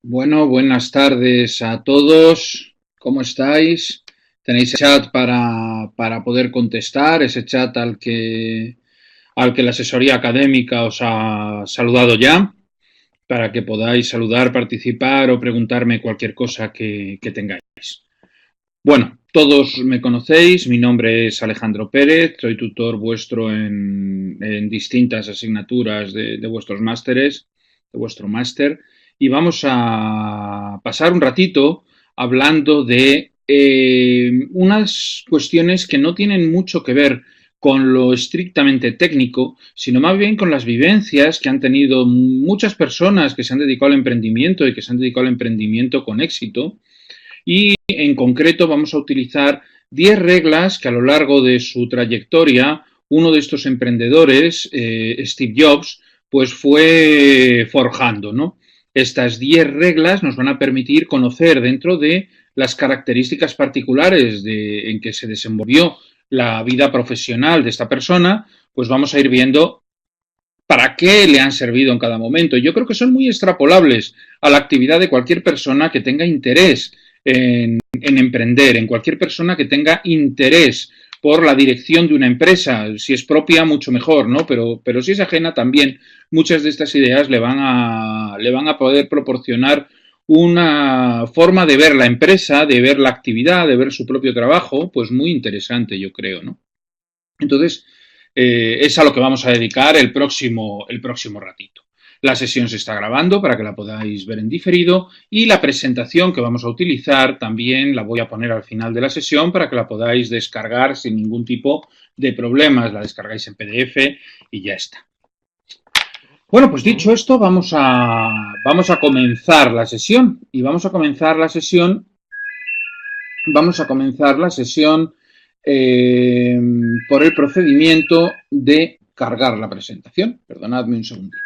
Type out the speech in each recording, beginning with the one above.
Bueno, buenas tardes a todos. ¿Cómo estáis? Tenéis el chat para poder contestar, ese chat al que la asesoría académica os ha saludado ya, para que podáis saludar, participar o preguntarme cualquier cosa que tengáis. Bueno, todos me conocéis, mi nombre es Alejandro Pérez, soy tutor vuestro en distintas asignaturas de vuestros másteres, de vuestro máster, y vamos a pasar un ratito hablando de unas cuestiones que no tienen mucho que ver con lo estrictamente técnico, sino más bien con las vivencias que han tenido muchas personas que se han dedicado al emprendimiento y que se han dedicado al emprendimiento con éxito. Y en concreto vamos a utilizar 10 reglas que a lo largo de su trayectoria uno de estos emprendedores, Steve Jobs, pues fue forjando, ¿no? Estas 10 reglas nos van a permitir conocer dentro de las características particulares en que se desenvolvió la vida profesional de esta persona, pues vamos a ir viendo para qué le han servido en cada momento. Yo creo que son muy extrapolables a la actividad de cualquier persona que tenga interés en emprender, en cualquier persona que tenga interés por la dirección de una empresa. Si es propia, mucho mejor, ¿no? Pero si es ajena, también muchas de estas ideas le van a poder proporcionar una forma de ver la empresa, de ver la actividad, de ver su propio trabajo, pues muy interesante, yo creo, ¿no? Entonces, es a lo que vamos a dedicar el próximo ratito. La sesión se está grabando para que la podáis ver en diferido y la presentación que vamos a utilizar también la voy a poner al final de la sesión para que la podáis descargar sin ningún tipo de problemas. La descargáis en PDF y ya está. Bueno, pues dicho esto, vamos a comenzar la sesión y vamos a comenzar la sesión eh, por el procedimiento de cargar la presentación. Perdonadme un segundito.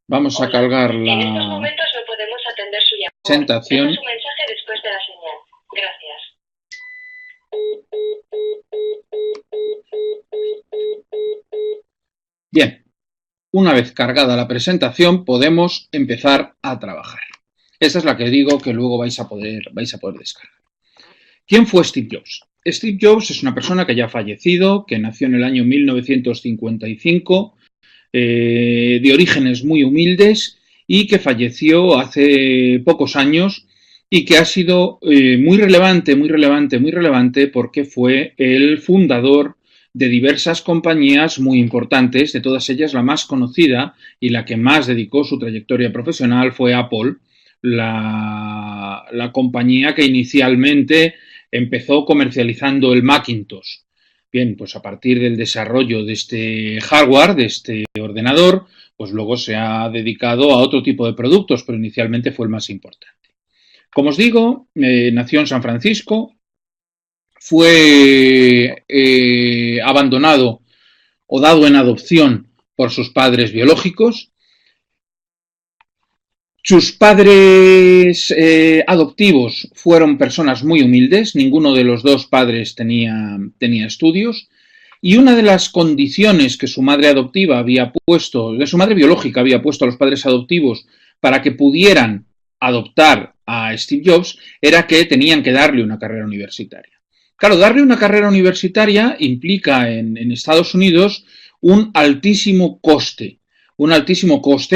Vamos a cargar la En estos momentos no podemos atender su llamada. presentación. Deje su mensaje después de la señal. Gracias. Bien, una vez cargada la presentación podemos empezar a trabajar. Esa es la que digo que luego vais a poder descargar. ¿Quién fue Steve Jobs? Steve Jobs es una persona que ya ha fallecido, que nació en el año 1955, de orígenes muy humildes y que falleció hace pocos años y que ha sido muy relevante porque fue el fundador de diversas compañías muy importantes. De todas ellas, la más conocida y la que más dedicó su trayectoria profesional fue Apple, la compañía que inicialmente empezó comercializando el Macintosh. Bien, pues a partir del desarrollo de este hardware, de este ordenador, pues luego se ha dedicado a otro tipo de productos, pero inicialmente fue el más importante. Como os digo, nació en San Francisco, fue abandonado o dado en adopción por sus padres biológicos. Sus padres adoptivos fueron personas muy humildes, ninguno de los dos padres tenía estudios, y una de las condiciones que su madre adoptiva había puesto, de su madre biológica había puesto a los padres adoptivos para que pudieran adoptar a Steve Jobs, era que tenían que darle una carrera universitaria. Claro, darle una carrera universitaria implica en Estados Unidos un altísimo coste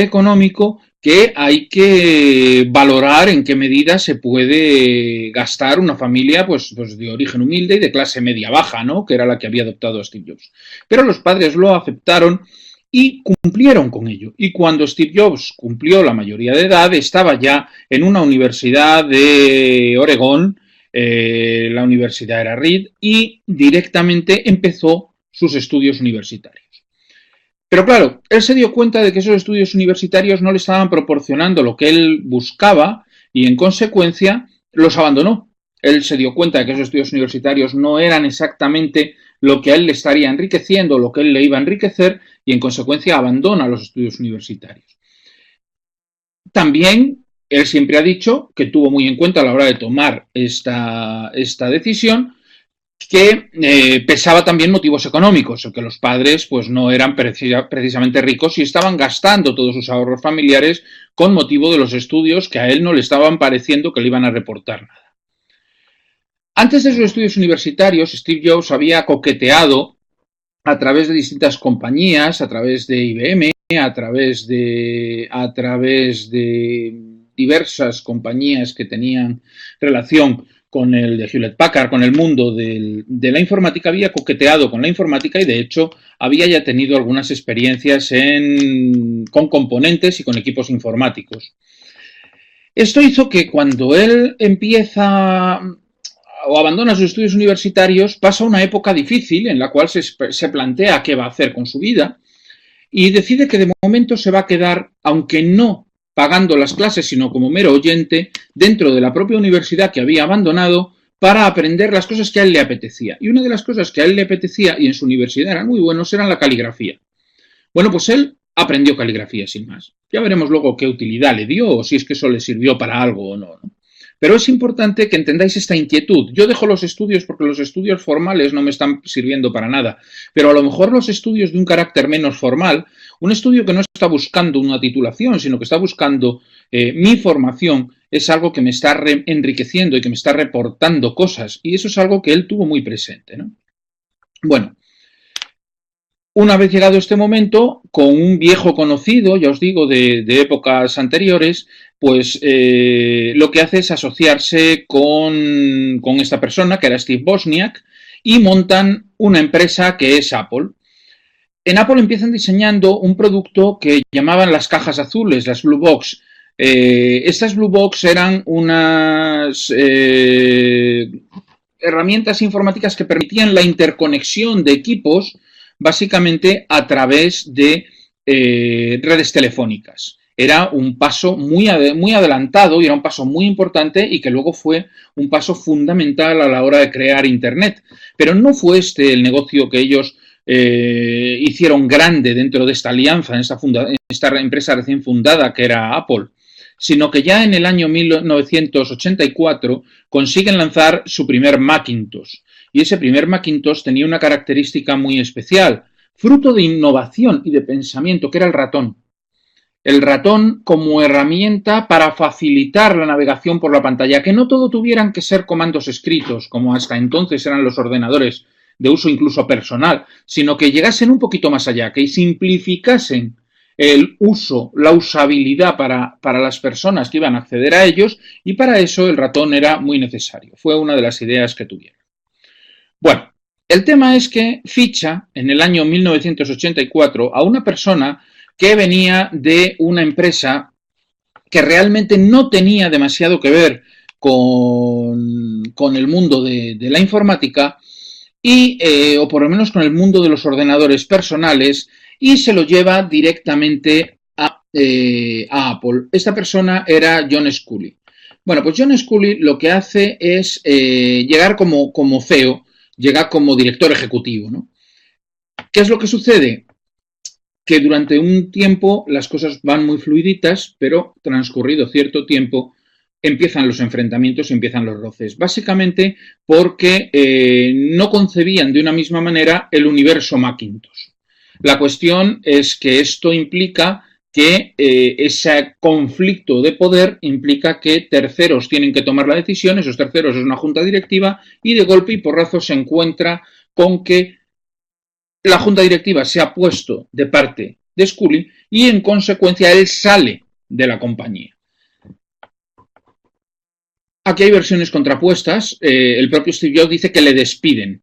económico que hay que valorar en qué medida se puede gastar una familia pues de origen humilde y de clase media baja, ¿no? Que era la que había adoptado a Steve Jobs. Pero los padres lo aceptaron y cumplieron con ello. Y cuando Steve Jobs cumplió la mayoría de edad, estaba ya en una universidad de Oregón, la universidad era Reed, y directamente empezó sus estudios universitarios. Pero claro, él se dio cuenta de que esos estudios universitarios no le estaban proporcionando lo que él buscaba y en consecuencia los abandonó. Él se dio cuenta de que esos estudios universitarios no eran exactamente lo que a él le estaría enriqueciendo, lo que él le iba a enriquecer y en consecuencia abandona los estudios universitarios. También él siempre ha dicho que tuvo muy en cuenta a la hora de tomar esta decisión que pesaba también motivos económicos, el que los padres pues no eran precisamente ricos y estaban gastando todos sus ahorros familiares con motivo de los estudios que a él no le estaban pareciendo que le iban a reportar nada. Antes de sus estudios universitarios, Steve Jobs había coqueteado a través de distintas compañías, a través de IBM, a través de diversas compañías que tenían relación con el de Hewlett Packard, con el mundo de la informática, había coqueteado con la informática y de hecho había ya tenido algunas experiencias con componentes y con equipos informáticos. Esto hizo que cuando él empieza o abandona sus estudios universitarios, pasa una época difícil en la cual se plantea qué va a hacer con su vida y decide que de momento se va a quedar, aunque no pagando las clases, sino como mero oyente, dentro de la propia universidad que había abandonado para aprender las cosas que a él le apetecía. Y una de las cosas que a él le apetecía, y en su universidad eran muy buenos, eran la caligrafía. Bueno, pues él aprendió caligrafía sin más. Ya veremos luego qué utilidad le dio o si es que eso le sirvió para algo o no, ¿no? Pero es importante que entendáis esta inquietud. Yo dejo los estudios porque los estudios formales no me están sirviendo para nada, pero a lo mejor los estudios de un carácter menos formal, un estudio que no está buscando una titulación, sino que está buscando mi formación, es algo que me está enriqueciendo y que me está reportando cosas, y eso es algo que él tuvo muy presente, ¿no? Bueno, una vez llegado este momento, con un viejo conocido, ya os digo, de épocas anteriores, pues lo que hace es asociarse con esta persona, que era Steve Wozniak, y montan una empresa que es Apple. En Apple empiezan diseñando un producto que llamaban las cajas azules, las Blue Box. Estas Blue Box eran unas herramientas informáticas que permitían la interconexión de equipos básicamente a través de redes telefónicas. Era un paso muy adelantado y era un paso muy importante y que luego fue un paso fundamental a la hora de crear Internet. Pero no fue este el negocio que ellos hicieron grande dentro de esta alianza, en esta empresa recién fundada que era Apple, sino que ya en el año 1984 consiguen lanzar su primer Macintosh. Y ese primer Macintosh tenía una característica muy especial, fruto de innovación y de pensamiento, que era el ratón. El ratón como herramienta para facilitar la navegación por la pantalla, que no todo tuvieran que ser comandos escritos, como hasta entonces eran los ordenadores de uso incluso personal, sino que llegasen un poquito más allá, que simplificasen el uso, la usabilidad para las personas que iban a acceder a ellos, y para eso el ratón era muy necesario. Fue una de las ideas que tuvieron. Bueno, el tema es que ficha en el año 1984 a una persona que venía de una empresa que realmente no tenía demasiado que ver con el mundo de la informática o por lo menos con el mundo de los ordenadores personales, y se lo lleva directamente a Apple. Esta persona era John Sculley. Bueno, pues John Sculley lo que hace es llegar como CEO, llega como director ejecutivo, ¿no? ¿Qué es lo que sucede? Que durante un tiempo las cosas van muy fluiditas, pero transcurrido cierto tiempo empiezan los enfrentamientos y empiezan los roces. Básicamente porque no concebían de una misma manera el universo Macintosh. La cuestión es que esto implica que ese conflicto de poder implica que terceros tienen que tomar la decisión, esos terceros es una junta directiva, y de golpe y porrazo se encuentra con que la junta directiva se ha puesto de parte de Sculley y en consecuencia él sale de la compañía. Aquí hay versiones contrapuestas. El propio Steve Jobs dice que le despiden.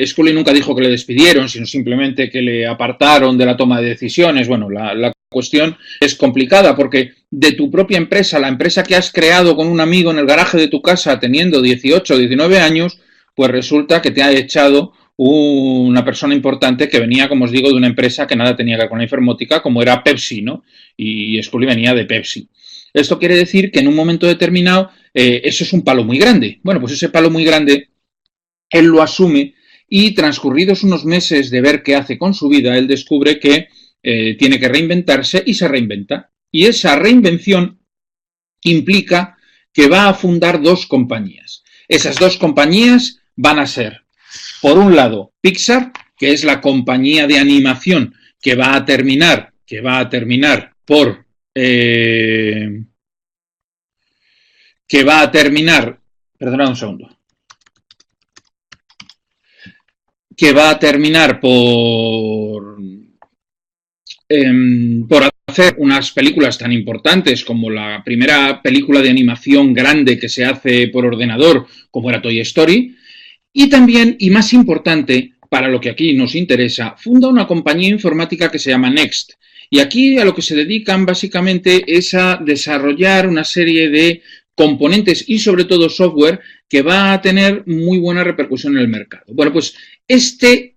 Sculley nunca dijo que le despidieron, sino simplemente que le apartaron de la toma de decisiones. Bueno, la cuestión es complicada porque de tu propia empresa, la empresa que has creado con un amigo en el garaje de tu casa teniendo 18 o 19 años, pues resulta que te ha echado una persona importante que venía, como os digo, de una empresa que nada tenía que ver con la informática, como era Pepsi, ¿no? Y Sculley venía de Pepsi. Esto quiere decir que en un momento determinado eso es un palo muy grande. Bueno, pues ese palo muy grande él lo asume y transcurridos unos meses de ver qué hace con su vida, él descubre que tiene que reinventarse y se reinventa. Y esa reinvención implica que va a fundar dos compañías. Esas dos compañías van a ser, por un lado, Pixar, que es la compañía de animación que va a terminar por perdonad un segundo, que va a terminar por hacer unas películas tan importantes como la primera película de animación grande que se hace por ordenador, como era Toy Story, y también, y más importante, para lo que aquí nos interesa, funda una compañía informática que se llama Next. Y aquí a lo que se dedican básicamente es a desarrollar una serie de componentes y sobre todo software que va a tener muy buena repercusión en el mercado. Bueno, pues este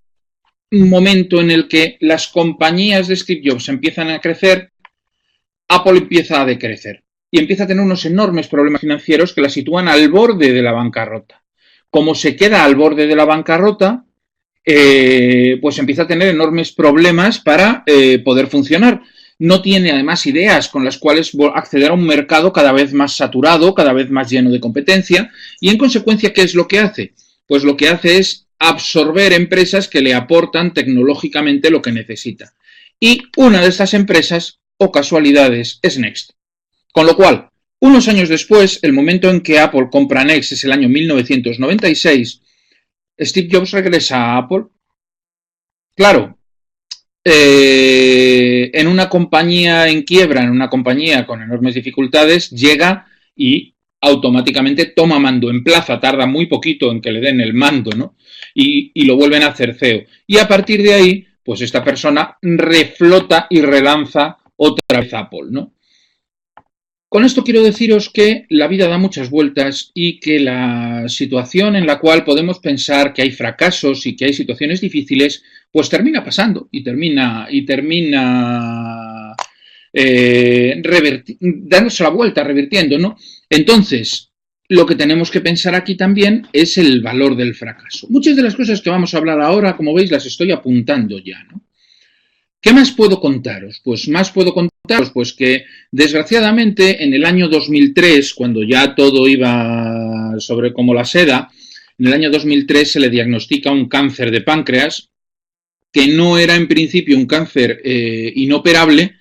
momento en el que las compañías de Steve Jobs empiezan a crecer, Apple empieza a decrecer y empieza a tener unos enormes problemas financieros que la sitúan al borde de la bancarrota. Como se queda al borde de la bancarrota, pues empieza a tener enormes problemas para poder funcionar. No tiene además ideas con las cuales acceder a un mercado cada vez más saturado, cada vez más lleno de competencia y en consecuencia, ¿qué es lo que hace? Pues lo que hace es absorber empresas que le aportan tecnológicamente lo que necesita. Y una de estas empresas, o casualidades, es Next. Con lo cual, unos años después, el momento en que Apple compra Next es el año 1996, Steve Jobs regresa a Apple. Claro, en una compañía en quiebra, en una compañía con enormes dificultades, llega y automáticamente toma mando en plaza, tarda muy poquito en que le den el mando, ¿no? Y lo vuelven a hacer CEO. Y a partir de ahí, pues esta persona reflota y relanza otra vez Apple, ¿no? Con esto quiero deciros que la vida da muchas vueltas y que la situación en la cual podemos pensar que hay fracasos y que hay situaciones difíciles, pues termina pasando y termina dándose la vuelta, revirtiendo, ¿no? Entonces, lo que tenemos que pensar aquí también es el valor del fracaso. Muchas de las cosas que vamos a hablar ahora, como veis, las estoy apuntando ya, ¿no? ¿Qué más puedo contaros? Pues más puedo contaros pues que desgraciadamente en el año 2003, cuando ya todo iba sobre como la seda, en el año 2003 se le diagnostica un cáncer de páncreas que no era en principio un cáncer inoperable,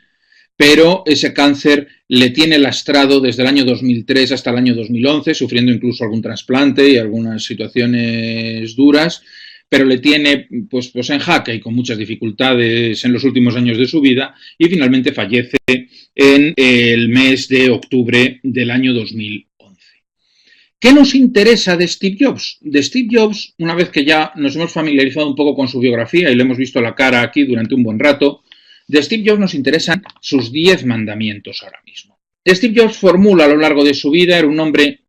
pero ese cáncer le tiene lastrado desde el año 2003 hasta el año 2011, sufriendo incluso algún trasplante y algunas situaciones duras, pero le tiene pues en jaque y con muchas dificultades en los últimos años de su vida y finalmente fallece en el mes de octubre del año 2011. ¿Qué nos interesa de Steve Jobs? De Steve Jobs, una vez que ya nos hemos familiarizado un poco con su biografía y le hemos visto la cara aquí durante un buen rato, de Steve Jobs nos interesan sus 10 mandamientos ahora mismo. Steve Jobs formula a lo largo de su vida, era un hombre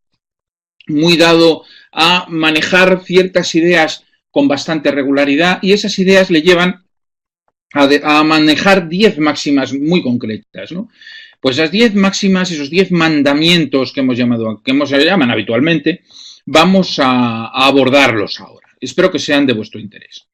muy dado a manejar ciertas ideas con bastante regularidad y esas ideas le llevan a manejar 10 máximas muy concretas, ¿no? Pues esas 10 máximas, esos 10 mandamientos que se llaman habitualmente, vamos a abordarlos ahora. Espero que sean de vuestro interés.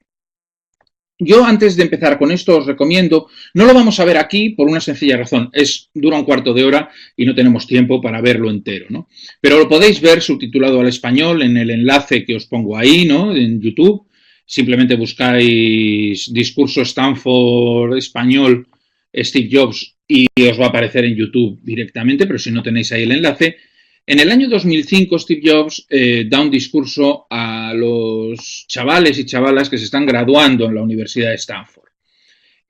Yo, antes de empezar con esto, os recomiendo, no lo vamos a ver aquí por una sencilla razón, dura un cuarto de hora y no tenemos tiempo para verlo entero, ¿no? Pero lo podéis ver subtitulado al español en el enlace que os pongo ahí, ¿no? En YouTube, simplemente buscáis Discurso Stanford Español Steve Jobs y os va a aparecer en YouTube directamente, pero si no tenéis ahí el enlace. En el año 2005, Steve Jobs da un discurso a los chavales y chavalas que se están graduando en la Universidad de Stanford.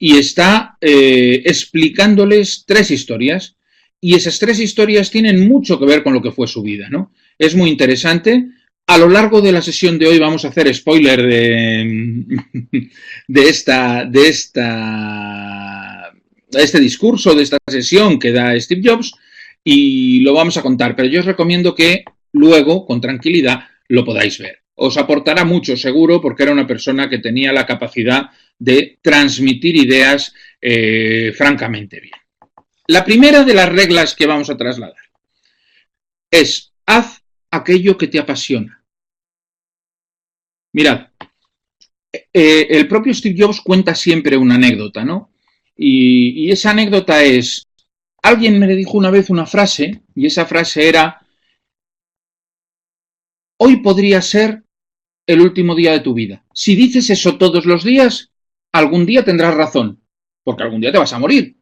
Y está explicándoles 3 historias. Y esas 3 historias tienen mucho que ver con lo que fue su vida, ¿no? Es muy interesante. A lo largo de la sesión de hoy vamos a hacer spoiler de este discurso, de esta sesión que da Steve Jobs. Y lo vamos a contar, pero yo os recomiendo que luego, con tranquilidad, lo podáis ver. Os aportará mucho, seguro, porque era una persona que tenía la capacidad de transmitir ideas francamente bien. La primera de las reglas que vamos a trasladar es: haz aquello que te apasiona. Mirad, el propio Steve Jobs cuenta siempre una anécdota, ¿no? Y esa anécdota es: alguien me dijo una vez una frase, y esa frase era: hoy podría ser el último día de tu vida. Si dices eso todos los días, algún día tendrás razón, porque algún día te vas a morir.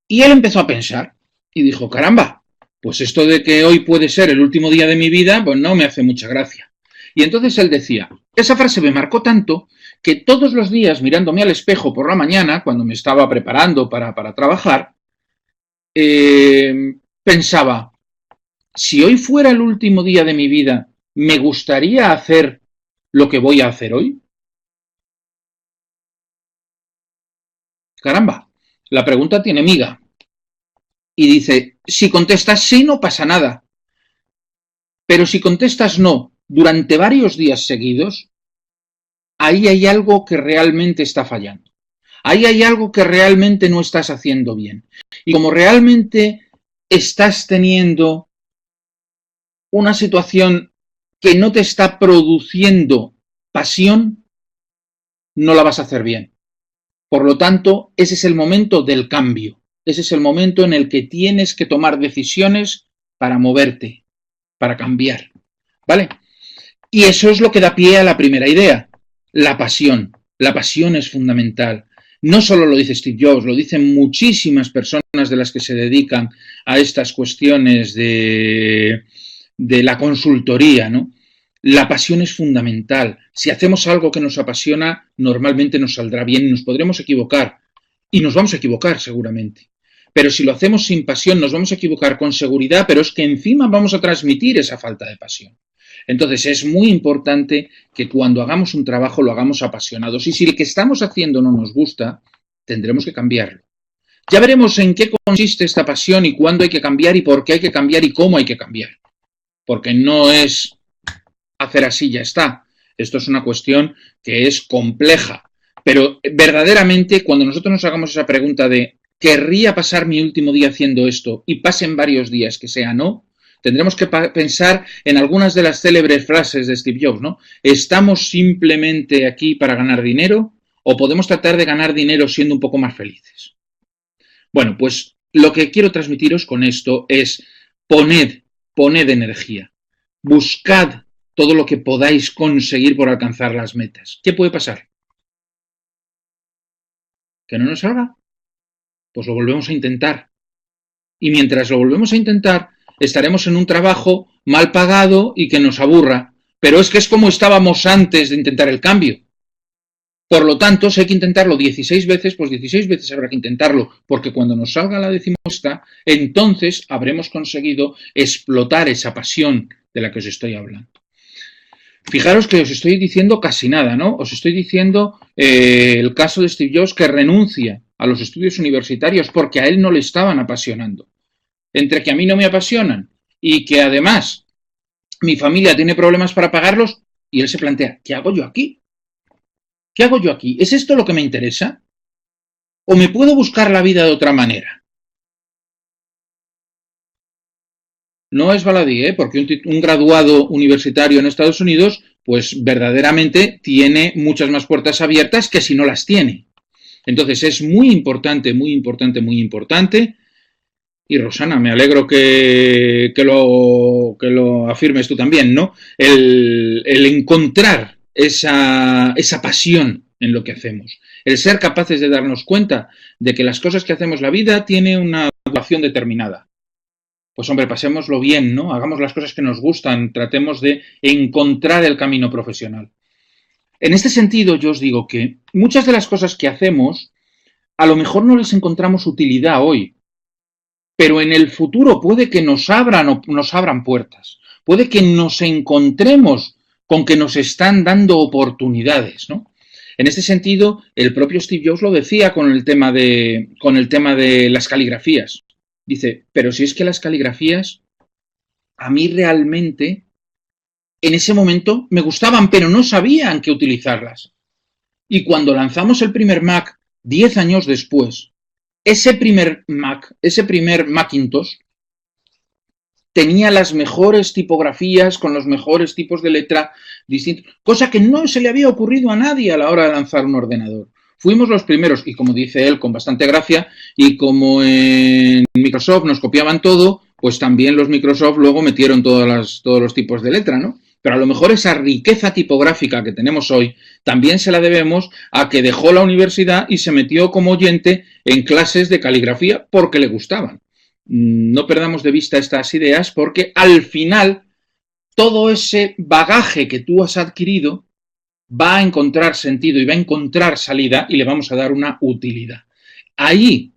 Y él empezó a pensar y dijo, caramba, pues esto de que hoy puede ser el último día de mi vida, pues no me hace mucha gracia. Y entonces él decía, esa frase me marcó tanto que todos los días mirándome al espejo por la mañana, cuando me estaba preparando para trabajar, pensaba, si hoy fuera el último día de mi vida, ¿me gustaría hacer lo que voy a hacer hoy? Caramba, la pregunta tiene miga. Y dice, si contestas sí, no pasa nada. Pero si contestas no durante varios días seguidos, ahí hay algo que realmente está fallando. Ahí hay algo que realmente no estás haciendo bien. Y como realmente estás teniendo una situación que no te está produciendo pasión, no la vas a hacer bien. Por lo tanto, ese es el momento del cambio. Ese es el momento en el que tienes que tomar decisiones para moverte, para cambiar. ¿Vale? Y eso es lo que da pie a la primera idea, la pasión. La pasión es fundamental. No solo lo dice Steve Jobs, lo dicen muchísimas personas de las que se dedican a estas cuestiones de la consultoría, ¿no? La pasión es fundamental. Si hacemos algo que nos apasiona, normalmente nos saldrá bien y nos podremos equivocar. Y nos vamos a equivocar seguramente. Pero si lo hacemos sin pasión, nos vamos a equivocar con seguridad, pero es que encima vamos a transmitir esa falta de pasión. Entonces es muy importante que cuando hagamos un trabajo lo hagamos apasionados. Y si el que estamos haciendo no nos gusta, tendremos que cambiarlo. Ya veremos en qué consiste esta pasión y cuándo hay que cambiar y por qué hay que cambiar y cómo hay que cambiar. Porque no es hacer así, ya está. Esto es una cuestión que es compleja. Pero verdaderamente cuando nosotros nos hagamos esa pregunta de ¿querría pasar mi último día haciendo esto y pasen varios días que sea no? Tendremos que pensar en algunas de las célebres frases de Steve Jobs, ¿no? ¿Estamos simplemente aquí para ganar dinero o podemos tratar de ganar dinero siendo un poco más felices? Bueno, pues lo que quiero transmitiros con esto es poned energía, buscad todo lo que podáis conseguir por alcanzar las metas. ¿Qué puede pasar? ¿Que no nos salga? Pues lo volvemos a intentar. Y mientras lo volvemos a intentar, estaremos en un trabajo mal pagado y que nos aburra. Pero es que es como estábamos antes de intentar el cambio. Por lo tanto, si hay que intentarlo 16 veces, pues 16 veces habrá que intentarlo, porque cuando nos salga la decimosexta, entonces habremos conseguido explotar esa pasión de la que os estoy hablando. Fijaros que os estoy diciendo casi nada, ¿no? Os estoy diciendo el caso de Steve Jobs que renuncia a los estudios universitarios porque a él no le estaban apasionando. Entre que a mí no me apasionan y que además mi familia tiene problemas para pagarlos, y él se plantea, ¿qué hago yo aquí? ¿Qué hago yo aquí? ¿Es esto lo que me interesa? ¿O me puedo buscar la vida de otra manera? No es baladí, porque un graduado universitario en Estados Unidos, pues verdaderamente tiene muchas más puertas abiertas que si no las tiene. Entonces es muy importante, muy importante, muy importante. Y Rosana, me alegro que lo afirmes tú también, ¿no? El encontrar esa pasión en lo que hacemos. El ser capaces de darnos cuenta de que las cosas que hacemos en la vida tienen una duración determinada. Pues hombre, pasémoslo bien, ¿no? Hagamos las cosas que nos gustan, tratemos de encontrar el camino profesional. En este sentido, yo os digo que muchas de las cosas que hacemos, a lo mejor no les encontramos utilidad hoy, pero en el futuro puede que nos abran puertas, puede que nos encontremos con que nos están dando oportunidades, ¿no? En este sentido, el propio Steve Jobs lo decía con el tema de las caligrafías. Dice, pero si es que las caligrafías a mí realmente en ese momento me gustaban, pero no sabía en qué utilizarlas. Y cuando lanzamos el primer Mac 10 años después, ese primer Macintosh tenía las mejores tipografías con los mejores tipos de letra distintos, cosa que no se le había ocurrido a nadie a la hora de lanzar un ordenador. Fuimos los primeros, y como dice él con bastante gracia, y como en Microsoft nos copiaban todo, pues también los Microsoft luego metieron todos los tipos de letra, ¿no? Pero a lo mejor esa riqueza tipográfica que tenemos hoy también se la debemos a que dejó la universidad y se metió como oyente en clases de caligrafía porque le gustaban. No perdamos de vista estas ideas porque al final todo ese bagaje que tú has adquirido va a encontrar sentido y va a encontrar salida y le vamos a dar una utilidad. Ahí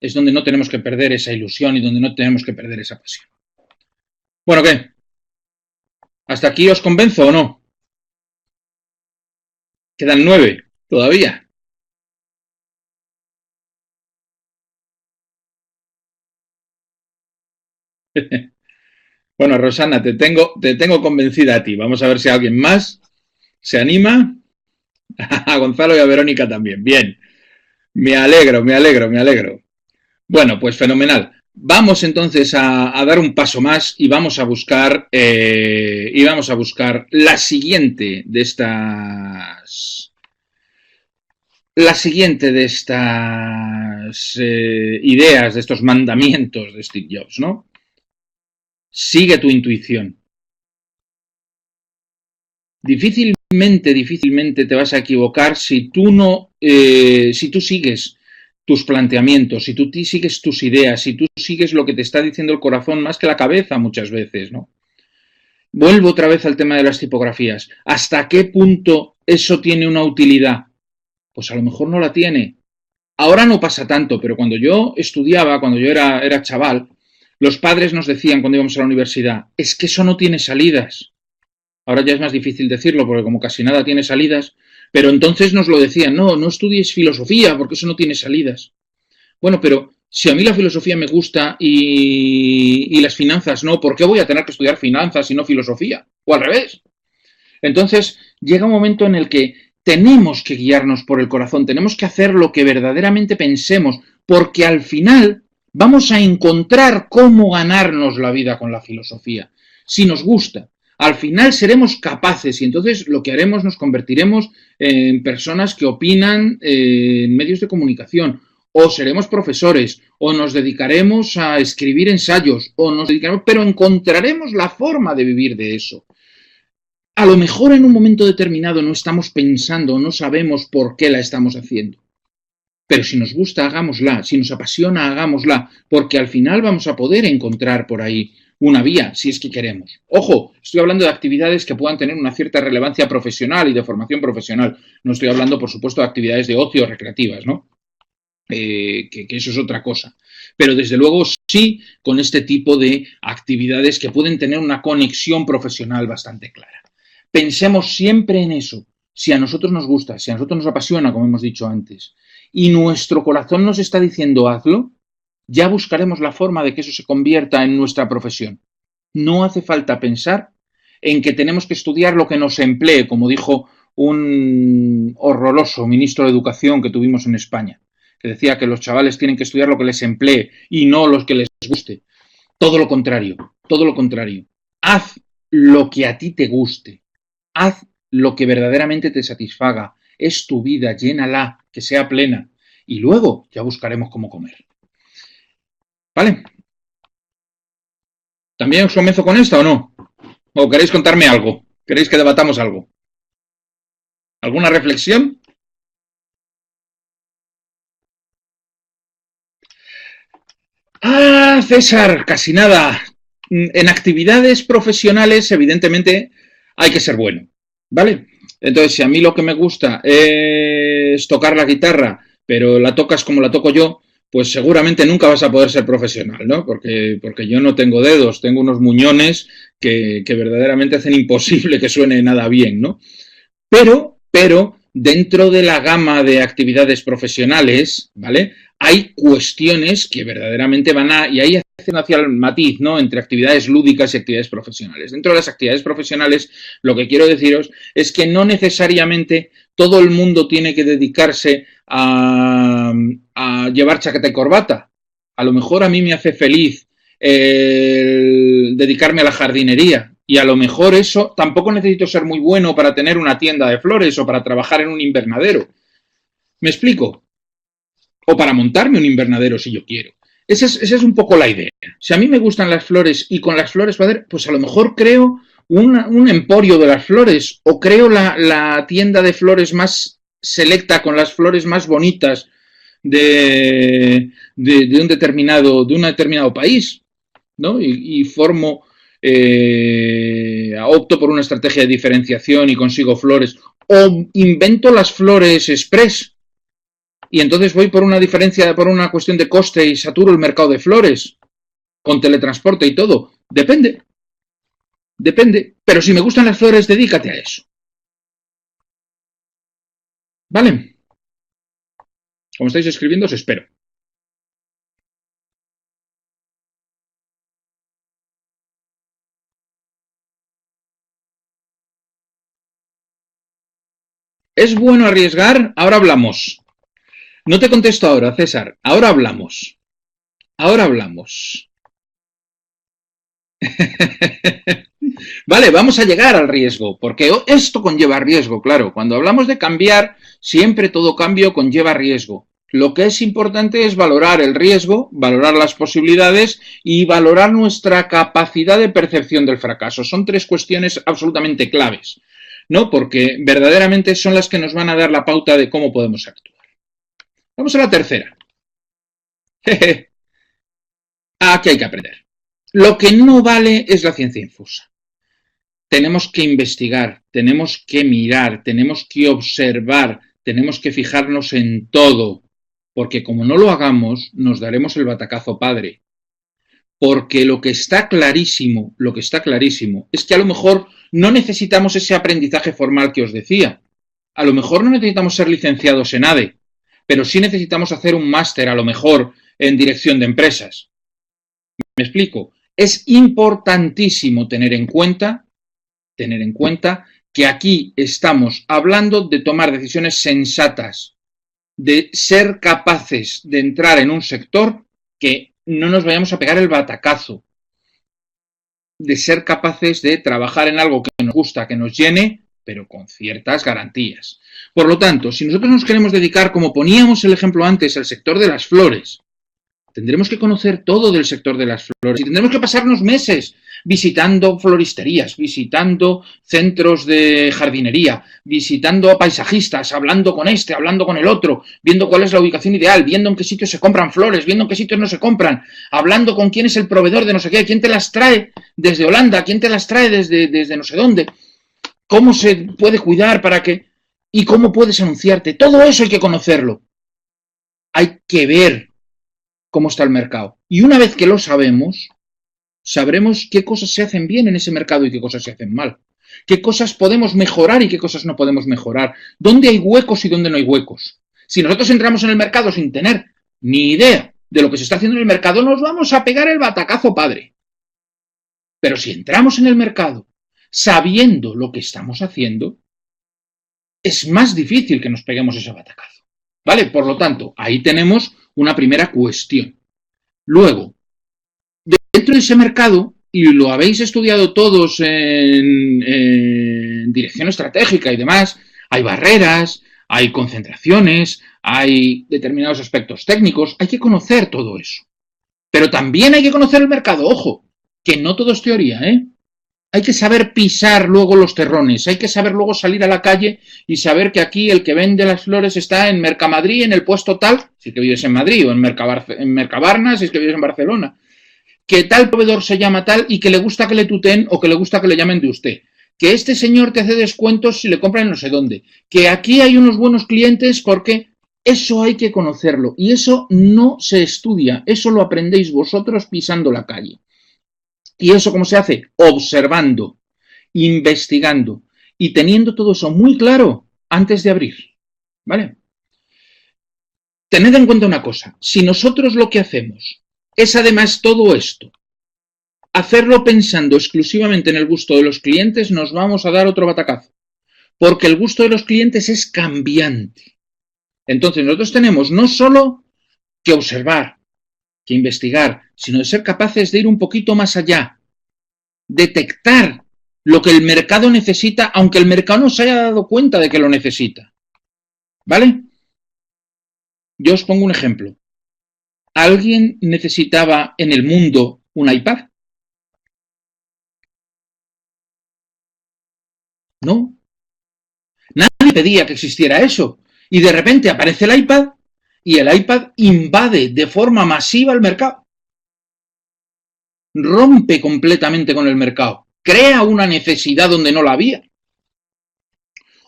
es donde no tenemos que perder esa ilusión y donde no tenemos que perder esa pasión. Bueno, ¿qué? ¿Hasta aquí os convenzo o no? Quedan 9 todavía. Bueno, Rosana, te tengo convencida a ti. Vamos a ver si alguien más se anima. A Gonzalo y a Verónica también. Bien. Me alegro. Bueno, pues fenomenal. Vamos entonces a dar un paso más y vamos a buscar la siguiente de estas ideas, de estos mandamientos de Steve Jobs, ¿no? Sigue tu intuición. Difícilmente te vas a equivocar si tú sigues tus planteamientos, si tú sigues tus ideas, si tú sigues lo que te está diciendo el corazón más que la cabeza muchas veces, ¿no? Vuelvo otra vez al tema de las tipografías. ¿Hasta qué punto eso tiene una utilidad? Pues a lo mejor no la tiene. Ahora no pasa tanto, pero cuando yo estudiaba, cuando yo era chaval, los padres nos decían cuando íbamos a la universidad, es que eso no tiene salidas. Ahora ya es más difícil decirlo porque como casi nada tiene salidas, pero entonces nos lo decían, no estudies filosofía porque eso no tiene salidas. Bueno, pero si a mí la filosofía me gusta y las finanzas no, ¿por qué voy a tener que estudiar finanzas y no filosofía? O al revés. Entonces llega un momento en el que tenemos que guiarnos por el corazón, tenemos que hacer lo que verdaderamente pensemos, porque al final vamos a encontrar cómo ganarnos la vida con la filosofía, si nos gusta. Al final seremos capaces y entonces lo que haremos nos convertiremos en personas que opinan en medios de comunicación, o seremos profesores, o nos dedicaremos a escribir ensayos, pero encontraremos la forma de vivir de eso. A lo mejor en un momento determinado no estamos pensando, no sabemos por qué la estamos haciendo. Pero si nos gusta, hagámosla. Si nos apasiona, hagámosla. Porque al final vamos a poder encontrar por ahí una vía, si es que queremos. Ojo, estoy hablando de actividades que puedan tener una cierta relevancia profesional y de formación profesional. No estoy hablando, por supuesto, de actividades de ocio recreativas, ¿no? Que eso es otra cosa. Pero desde luego sí con este tipo de actividades que pueden tener una conexión profesional bastante clara. Pensemos siempre en eso. Si a nosotros nos gusta, si a nosotros nos apasiona, como hemos dicho antes, y nuestro corazón nos está diciendo hazlo, ya buscaremos la forma de que eso se convierta en nuestra profesión. No hace falta pensar en que tenemos que estudiar lo que nos emplee, como dijo un horroroso ministro de Educación que tuvimos en España, que decía que los chavales tienen que estudiar lo que les emplee y no lo que les guste. Todo lo contrario. Haz lo que a ti te guste. Haz lo que verdaderamente te satisfaga. Es tu vida, llénala, que sea plena. Y luego ya buscaremos cómo comer. ¿Vale? ¿También os convenzo con esta o no? ¿O queréis contarme algo? ¿Queréis que debatamos algo? ¿Alguna reflexión? Ah, César, casi nada. En actividades profesionales, evidentemente, hay que ser bueno, ¿vale? Entonces, si a mí lo que me gusta es tocar la guitarra, pero la tocas como la toco yo, pues seguramente nunca vas a poder ser profesional, ¿no? Porque yo no tengo dedos, tengo unos muñones que verdaderamente hacen imposible que suene nada bien, ¿no? Pero dentro de la gama de actividades profesionales, ¿vale? Hay cuestiones que verdaderamente y ahí hacen hacia el matiz, ¿no? Entre actividades lúdicas y actividades profesionales. Dentro de las actividades profesionales, lo que quiero deciros es que no necesariamente todo el mundo tiene que dedicarse a llevar chaqueta y corbata. A lo mejor a mí me hace feliz dedicarme a la jardinería. Y a lo mejor eso, tampoco necesito ser muy bueno para tener una tienda de flores o para trabajar en un invernadero. ¿Me explico? O para montarme un invernadero si yo quiero. Esa es un poco la idea. Si a mí me gustan las flores y con las flores, pues a lo mejor creo un emporio de las flores o creo la tienda de flores más selecta con las flores más bonitas de un determinado país, ¿no? Y formo, opto por una estrategia de diferenciación y consigo flores, o invento las flores express y entonces voy por una cuestión de coste y saturo el mercado de flores con teletransporte y todo. Depende, pero si me gustan las flores, dedícate a eso. ¿Vale? Como estáis escribiendo, os espero. ¿Es bueno arriesgar? Ahora hablamos. No te contesto ahora, César. Ahora hablamos. Ahora hablamos. Vale, vamos a llegar al riesgo, porque esto conlleva riesgo, claro. Cuando hablamos de cambiar, siempre todo cambio conlleva riesgo. Lo que es importante es valorar el riesgo, valorar las posibilidades y valorar nuestra capacidad de percepción del fracaso. Son tres cuestiones absolutamente claves, ¿no? Porque verdaderamente son las que nos van a dar la pauta de cómo podemos actuar. Vamos a la tercera. Aquí hay que aprender. Lo que no vale es la ciencia infusa. Tenemos que investigar, tenemos que mirar, tenemos que observar, tenemos que fijarnos en todo, porque como no lo hagamos, nos daremos el batacazo padre. Porque lo que está clarísimo es que a lo mejor no necesitamos ese aprendizaje formal que os decía. A lo mejor no necesitamos ser licenciados en ADE, pero sí necesitamos hacer un máster, a lo mejor, en dirección de empresas. ¿Me explico? Es importantísimo tener en cuenta que aquí estamos hablando de tomar decisiones sensatas, de ser capaces de entrar en un sector que no nos vayamos a pegar el batacazo, de ser capaces de trabajar en algo que nos gusta, que nos llene, pero con ciertas garantías. Por lo tanto, si nosotros nos queremos dedicar, como poníamos el ejemplo antes, al sector de las flores, tendremos que conocer todo del sector de las flores y tendremos que pasarnos meses visitando floristerías, visitando centros de jardinería, visitando a paisajistas, hablando con este, hablando con el otro, viendo cuál es la ubicación ideal, viendo en qué sitios se compran flores, viendo en qué sitios no se compran, hablando con quién es el proveedor de no sé qué, quién te las trae desde Holanda, quién te las trae desde no sé dónde, cómo se puede cuidar para que y cómo puedes anunciarte. Todo eso hay que conocerlo. Hay que ver cómo está el mercado. Y una vez que lo sabemos, sabremos qué cosas se hacen bien en ese mercado y qué cosas se hacen mal. Qué cosas podemos mejorar y qué cosas no podemos mejorar. Dónde hay huecos y dónde no hay huecos. Si nosotros entramos en el mercado sin tener ni idea de lo que se está haciendo en el mercado, nos vamos a pegar el batacazo padre. Pero si entramos en el mercado sabiendo lo que estamos haciendo, es más difícil que nos peguemos ese batacazo. ¿Vale? Por lo tanto, ahí tenemos una primera cuestión. Luego, dentro de ese mercado, y lo habéis estudiado todos en dirección estratégica y demás, hay barreras, hay concentraciones, hay determinados aspectos técnicos, hay que conocer todo eso. Pero también hay que conocer el mercado, ojo, que no todo es teoría, ¿eh? Hay que saber pisar luego los terrones, hay que saber luego salir a la calle y saber que aquí el que vende las flores está en Mercamadrid, en el puesto tal, si es que vives en Madrid, o en Mercabarna, si es que vives en Barcelona, que tal proveedor se llama tal y que le gusta que le tuteen o que le gusta que le llamen de usted. Que este señor te hace descuentos si le compran en no sé dónde. Que aquí hay unos buenos clientes porque eso hay que conocerlo. Y eso no se estudia, eso lo aprendéis vosotros pisando la calle. ¿Y eso cómo se hace? Observando, investigando y teniendo todo eso muy claro antes de abrir. ¿Vale? Tened en cuenta una cosa. Si nosotros lo que hacemos es además todo esto, hacerlo pensando exclusivamente en el gusto de los clientes, nos vamos a dar otro batacazo. Porque el gusto de los clientes es cambiante. Entonces nosotros tenemos no solo que observar, que investigar, sino de ser capaces de ir un poquito más allá, detectar lo que el mercado necesita, aunque el mercado no se haya dado cuenta de que lo necesita. ¿Vale? Yo os pongo un ejemplo. ¿Alguien necesitaba en el mundo un iPad? No. Nadie pedía que existiera eso. Y de repente aparece el iPad y el iPad invade de forma masiva el mercado. Rompe completamente con el mercado. Crea una necesidad donde no la había.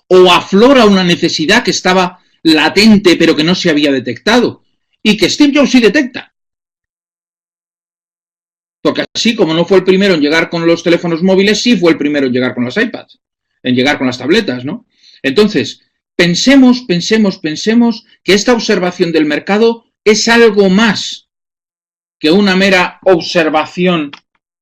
O aflora una necesidad que estaba latente pero que no se había detectado. Y que Steve Jobs sí detecta. Porque así como no fue el primero en llegar con los teléfonos móviles, sí fue el primero en llegar con las iPads, en llegar con las tabletas, ¿no? Entonces, pensemos que esta observación del mercado es algo más que una mera observación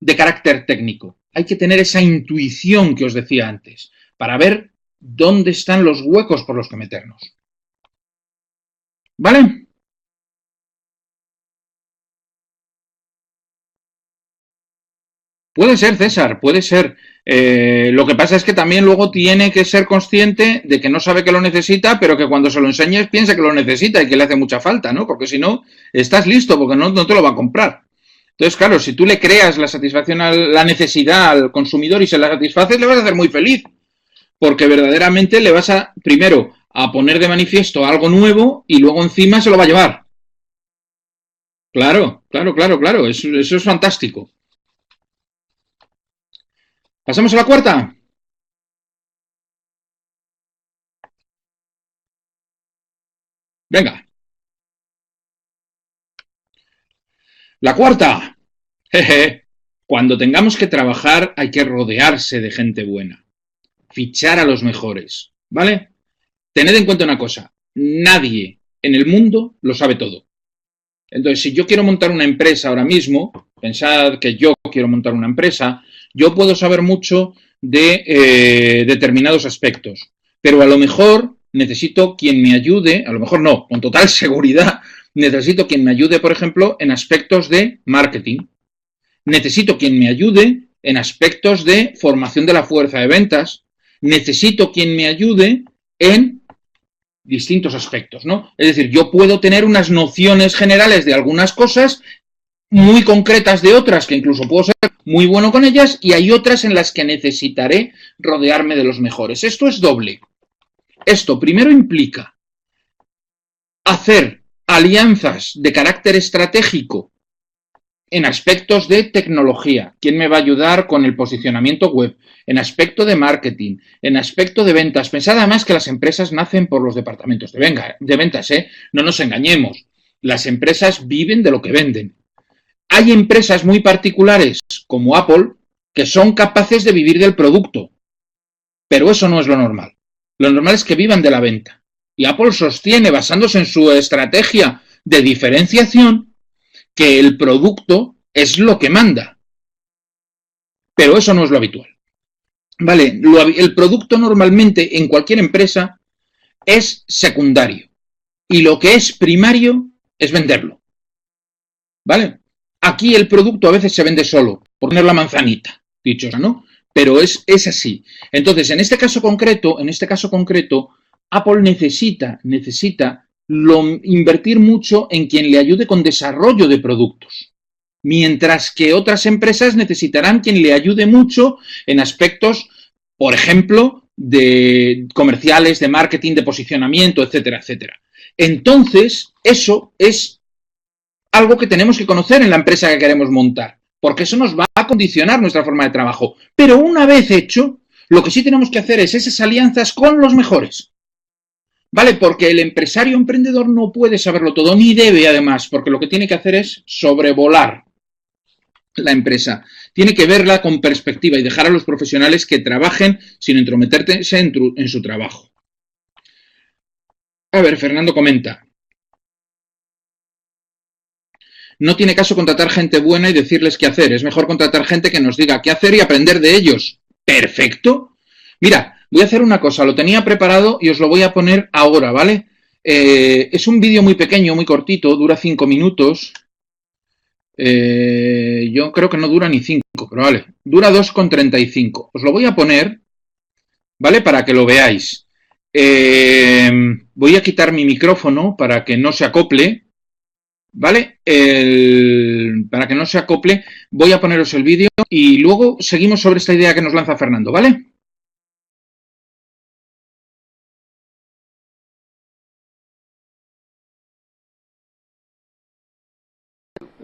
de carácter técnico. Hay que tener esa intuición que os decía antes, para ver dónde están los huecos por los que meternos. ¿Vale? Puede ser, César, puede ser. Lo que pasa es que también luego tiene que ser consciente de que no sabe que lo necesita, pero que cuando se lo enseñes piensa que lo necesita y que le hace mucha falta, ¿no? Porque si no, estás listo, porque no te lo va a comprar. Entonces, claro, si tú le creas la satisfacción, la necesidad al consumidor y se la satisfaces, le vas a hacer muy feliz. Porque verdaderamente le vas a, primero, a poner de manifiesto algo nuevo y luego encima se lo va a llevar. Claro. Eso es fantástico. ¿Pasamos a la cuarta? Venga. La cuarta. Jeje. Cuando tengamos que trabajar hay que rodearse de gente buena. Fichar a los mejores. ¿Vale? Tened en cuenta una cosa. Nadie en el mundo lo sabe todo. Entonces, si yo quiero montar una empresa ahora mismo, pensad que yo quiero montar una empresa, yo puedo saber mucho de determinados aspectos, pero a lo mejor necesito quien me ayude, a lo mejor no, con total seguridad, necesito quien me ayude, por ejemplo, en aspectos de marketing. Necesito quien me ayude en aspectos de formación de la fuerza de ventas. Necesito quien me ayude en distintos aspectos, ¿no? Es decir, yo puedo tener unas nociones generales de algunas cosas, muy concretas de otras, que incluso puedo ser muy bueno con ellas, y hay otras en las que necesitaré rodearme de los mejores. Esto es doble. Esto primero implica hacer alianzas de carácter estratégico en aspectos de tecnología. ¿Quién me va a ayudar con el posicionamiento web? En aspecto de marketing, en aspecto de ventas. Pensad además que las empresas nacen por los departamentos de ventas, ¿eh? No nos engañemos. Las empresas viven de lo que venden. Hay empresas muy particulares, como Apple, que son capaces de vivir del producto. Pero eso no es lo normal. Lo normal es que vivan de la venta. Y Apple sostiene, basándose en su estrategia de diferenciación, que el producto es lo que manda. Pero eso no es lo habitual. Vale, el producto normalmente en cualquier empresa es secundario. Y lo que es primario es venderlo. ¿Vale? Aquí el producto a veces se vende solo, por poner la manzanita, dicho, ¿no? Pero es así. Entonces, en este caso concreto, Apple necesita invertir mucho en quien le ayude con desarrollo de productos. Mientras que otras empresas necesitarán quien le ayude mucho en aspectos, por ejemplo, de comerciales, de marketing, de posicionamiento, etcétera, etcétera. Entonces, eso es algo que tenemos que conocer en la empresa que queremos montar, porque eso nos va a condicionar nuestra forma de trabajo. Pero una vez hecho, lo que sí tenemos que hacer es esas alianzas con los mejores. ¿Vale? Porque el empresario emprendedor no puede saberlo todo, ni debe además, porque lo que tiene que hacer es sobrevolar la empresa. Tiene que verla con perspectiva y dejar a los profesionales que trabajen sin entrometerse en su trabajo. A ver, Fernando comenta. No tiene caso contratar gente buena y decirles qué hacer. Es mejor contratar gente que nos diga qué hacer y aprender de ellos. Perfecto. Mira, voy a hacer una cosa. Lo tenía preparado y os lo voy a poner ahora, ¿vale? Es un vídeo muy pequeño, muy cortito, dura 5 minutos. Yo creo que no dura ni 5, pero vale. Dura 2,35. Os lo voy a poner, ¿vale? Para que lo veáis. Voy a quitar mi micrófono para que no se acople. ¿Vale? Para que no se acople, voy a poneros el vídeo y luego seguimos sobre esta idea que nos lanza Fernando, ¿vale?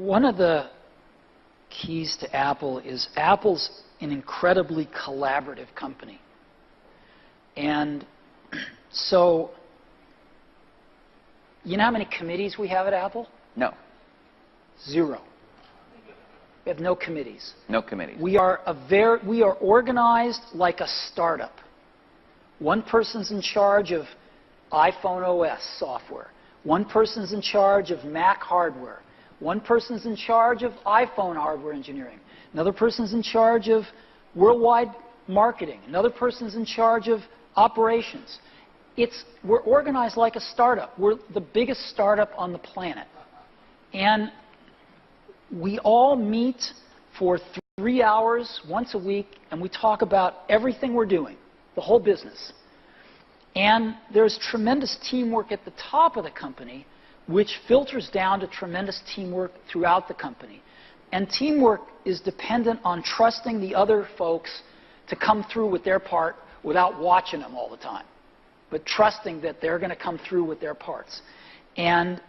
one of the keys to Apple is Apple's an incredibly collaborative company. And so, you know how many committees we have at Apple? No. 0. We have no committees. No committees. We are organized like a startup. One person's in charge of iPhone OS software. One person's in charge of Mac hardware. One person's in charge of iPhone hardware engineering. Another person's in charge of worldwide marketing. Another person's in charge of operations. We're organized like a startup. We're the biggest startup on the planet. And we all meet for 3 hours once a week, and we talk about everything we're doing, the whole business. And there's tremendous teamwork at the top of the company, which filters down to tremendous teamwork throughout the company. And teamwork is dependent on trusting the other folks to come through with their part without watching them all the time, but trusting that they're going to come through with their parts. And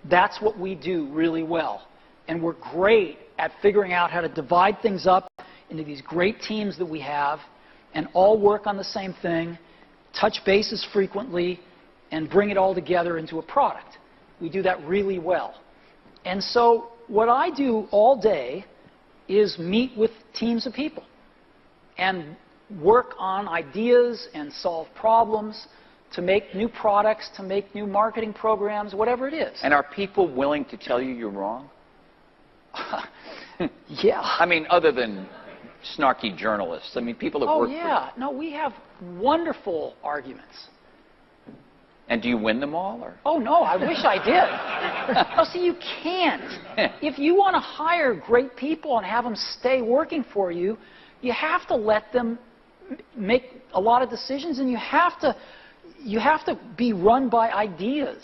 that's what we do really well. And we're great at figuring out how to divide things up into these great teams that we have and all work on the same thing, touch bases frequently, and bring it all together into a product. We do that really well. And so what I do all day is meet with teams of people and work on ideas and solve problems to make new products, to make new marketing programs, whatever it is. And are people willing to tell you you're wrong? Yeah. I mean, other than snarky journalists. I mean, people that work for you. Oh, yeah. No, we have wonderful arguments. And do you win them all? Or? Oh, no, I wish I did. No, see, you can't. If you want to hire great people and have them stay working for you, you have to let them make a lot of decisions, and you have to be run by ideas,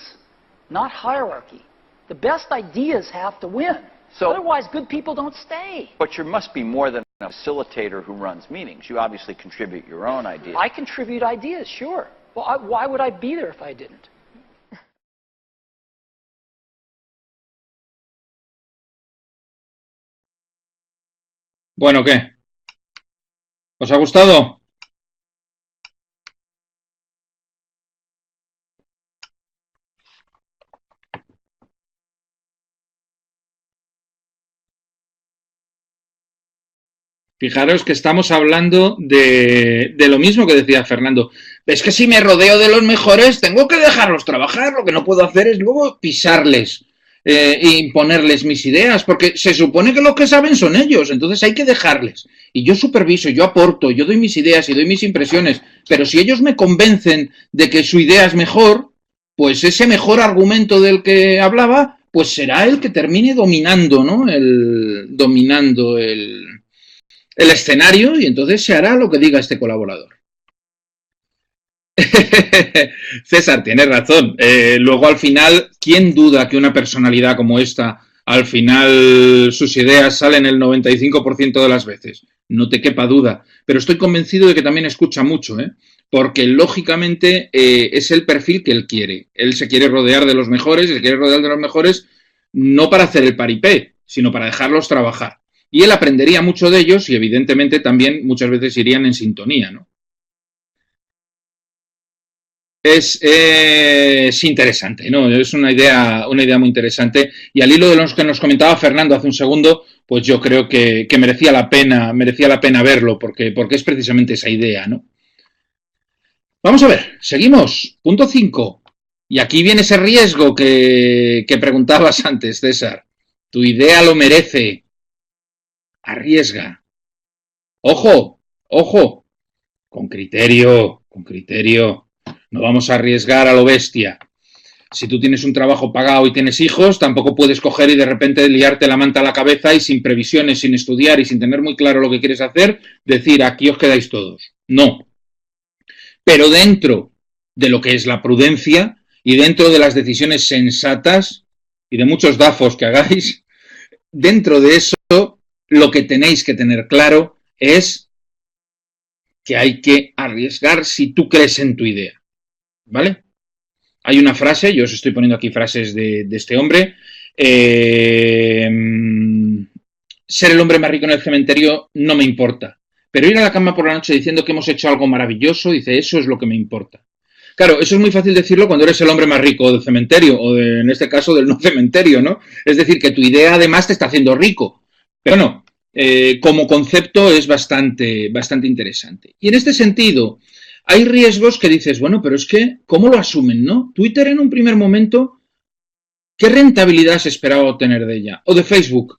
not hierarchy. The best ideas have to win. So, otherwise, good people don't stay. But you must be more than a facilitator who runs meetings. You obviously contribute your own ideas. I contribute ideas, sure. Well, why would I be there if I didn't? Bueno, ¿qué? ¿Os ha gustado? Fijaros que estamos hablando de lo mismo que decía Fernando. Es que si me rodeo de los mejores, tengo que dejarlos trabajar. Lo que no puedo hacer es luego pisarles e imponerles mis ideas, porque se supone que los que saben son ellos, entonces hay que dejarles. Y yo superviso, yo aporto, yo doy mis ideas y doy mis impresiones, pero si ellos me convencen de que su idea es mejor, pues ese mejor argumento del que hablaba, pues será el que termine dominando, ¿no? Dominando el escenario, y entonces se hará lo que diga este colaborador. César, tienes razón. Luego, al final, ¿quién duda que una personalidad como esta, al final, sus ideas salen el 95% de las veces? No te quepa duda. Pero estoy convencido de que también escucha mucho, porque, lógicamente, es el perfil que él quiere. Él se quiere rodear de los mejores, se quiere rodear de los mejores, no para hacer el paripé, sino para dejarlos trabajar. Y él aprendería mucho de ellos y, evidentemente, también muchas veces irían en sintonía, ¿no? Es interesante, ¿no? Es una idea muy interesante. Y al hilo de los que nos comentaba Fernando hace un segundo, pues yo creo que merecía la pena verlo, porque es precisamente esa idea, ¿no? Vamos a ver, seguimos. Punto 5. Y aquí viene ese riesgo que preguntabas antes, César. Tu idea lo merece. Arriesga. Ojo, ojo. Con criterio, con criterio. No vamos a arriesgar a lo bestia. Si tú tienes un trabajo pagado y tienes hijos, tampoco puedes coger y de repente liarte la manta a la cabeza y sin previsiones, sin estudiar y sin tener muy claro lo que quieres hacer, decir, aquí os quedáis todos. No. Pero dentro de lo que es la prudencia y dentro de las decisiones sensatas y de muchos dafos que hagáis, dentro de eso, lo que tenéis que tener claro es que hay que arriesgar si tú crees en tu idea. ¿Vale? Hay una frase, yo os estoy poniendo aquí frases de este hombre, ser el hombre más rico en el cementerio no me importa. Pero ir a la cama por la noche diciendo que hemos hecho algo maravilloso, dice, eso es lo que me importa. Claro, eso es muy fácil decirlo cuando eres el hombre más rico del cementerio, o en este caso del no cementerio, ¿no? Es decir, que tu idea además te está haciendo rico. Pero bueno, como concepto es bastante interesante. Y en este sentido, hay riesgos que dices, bueno, pero es que, ¿cómo lo asumen, no? Twitter en un primer momento, ¿qué rentabilidad se esperaba obtener de ella? O de Facebook,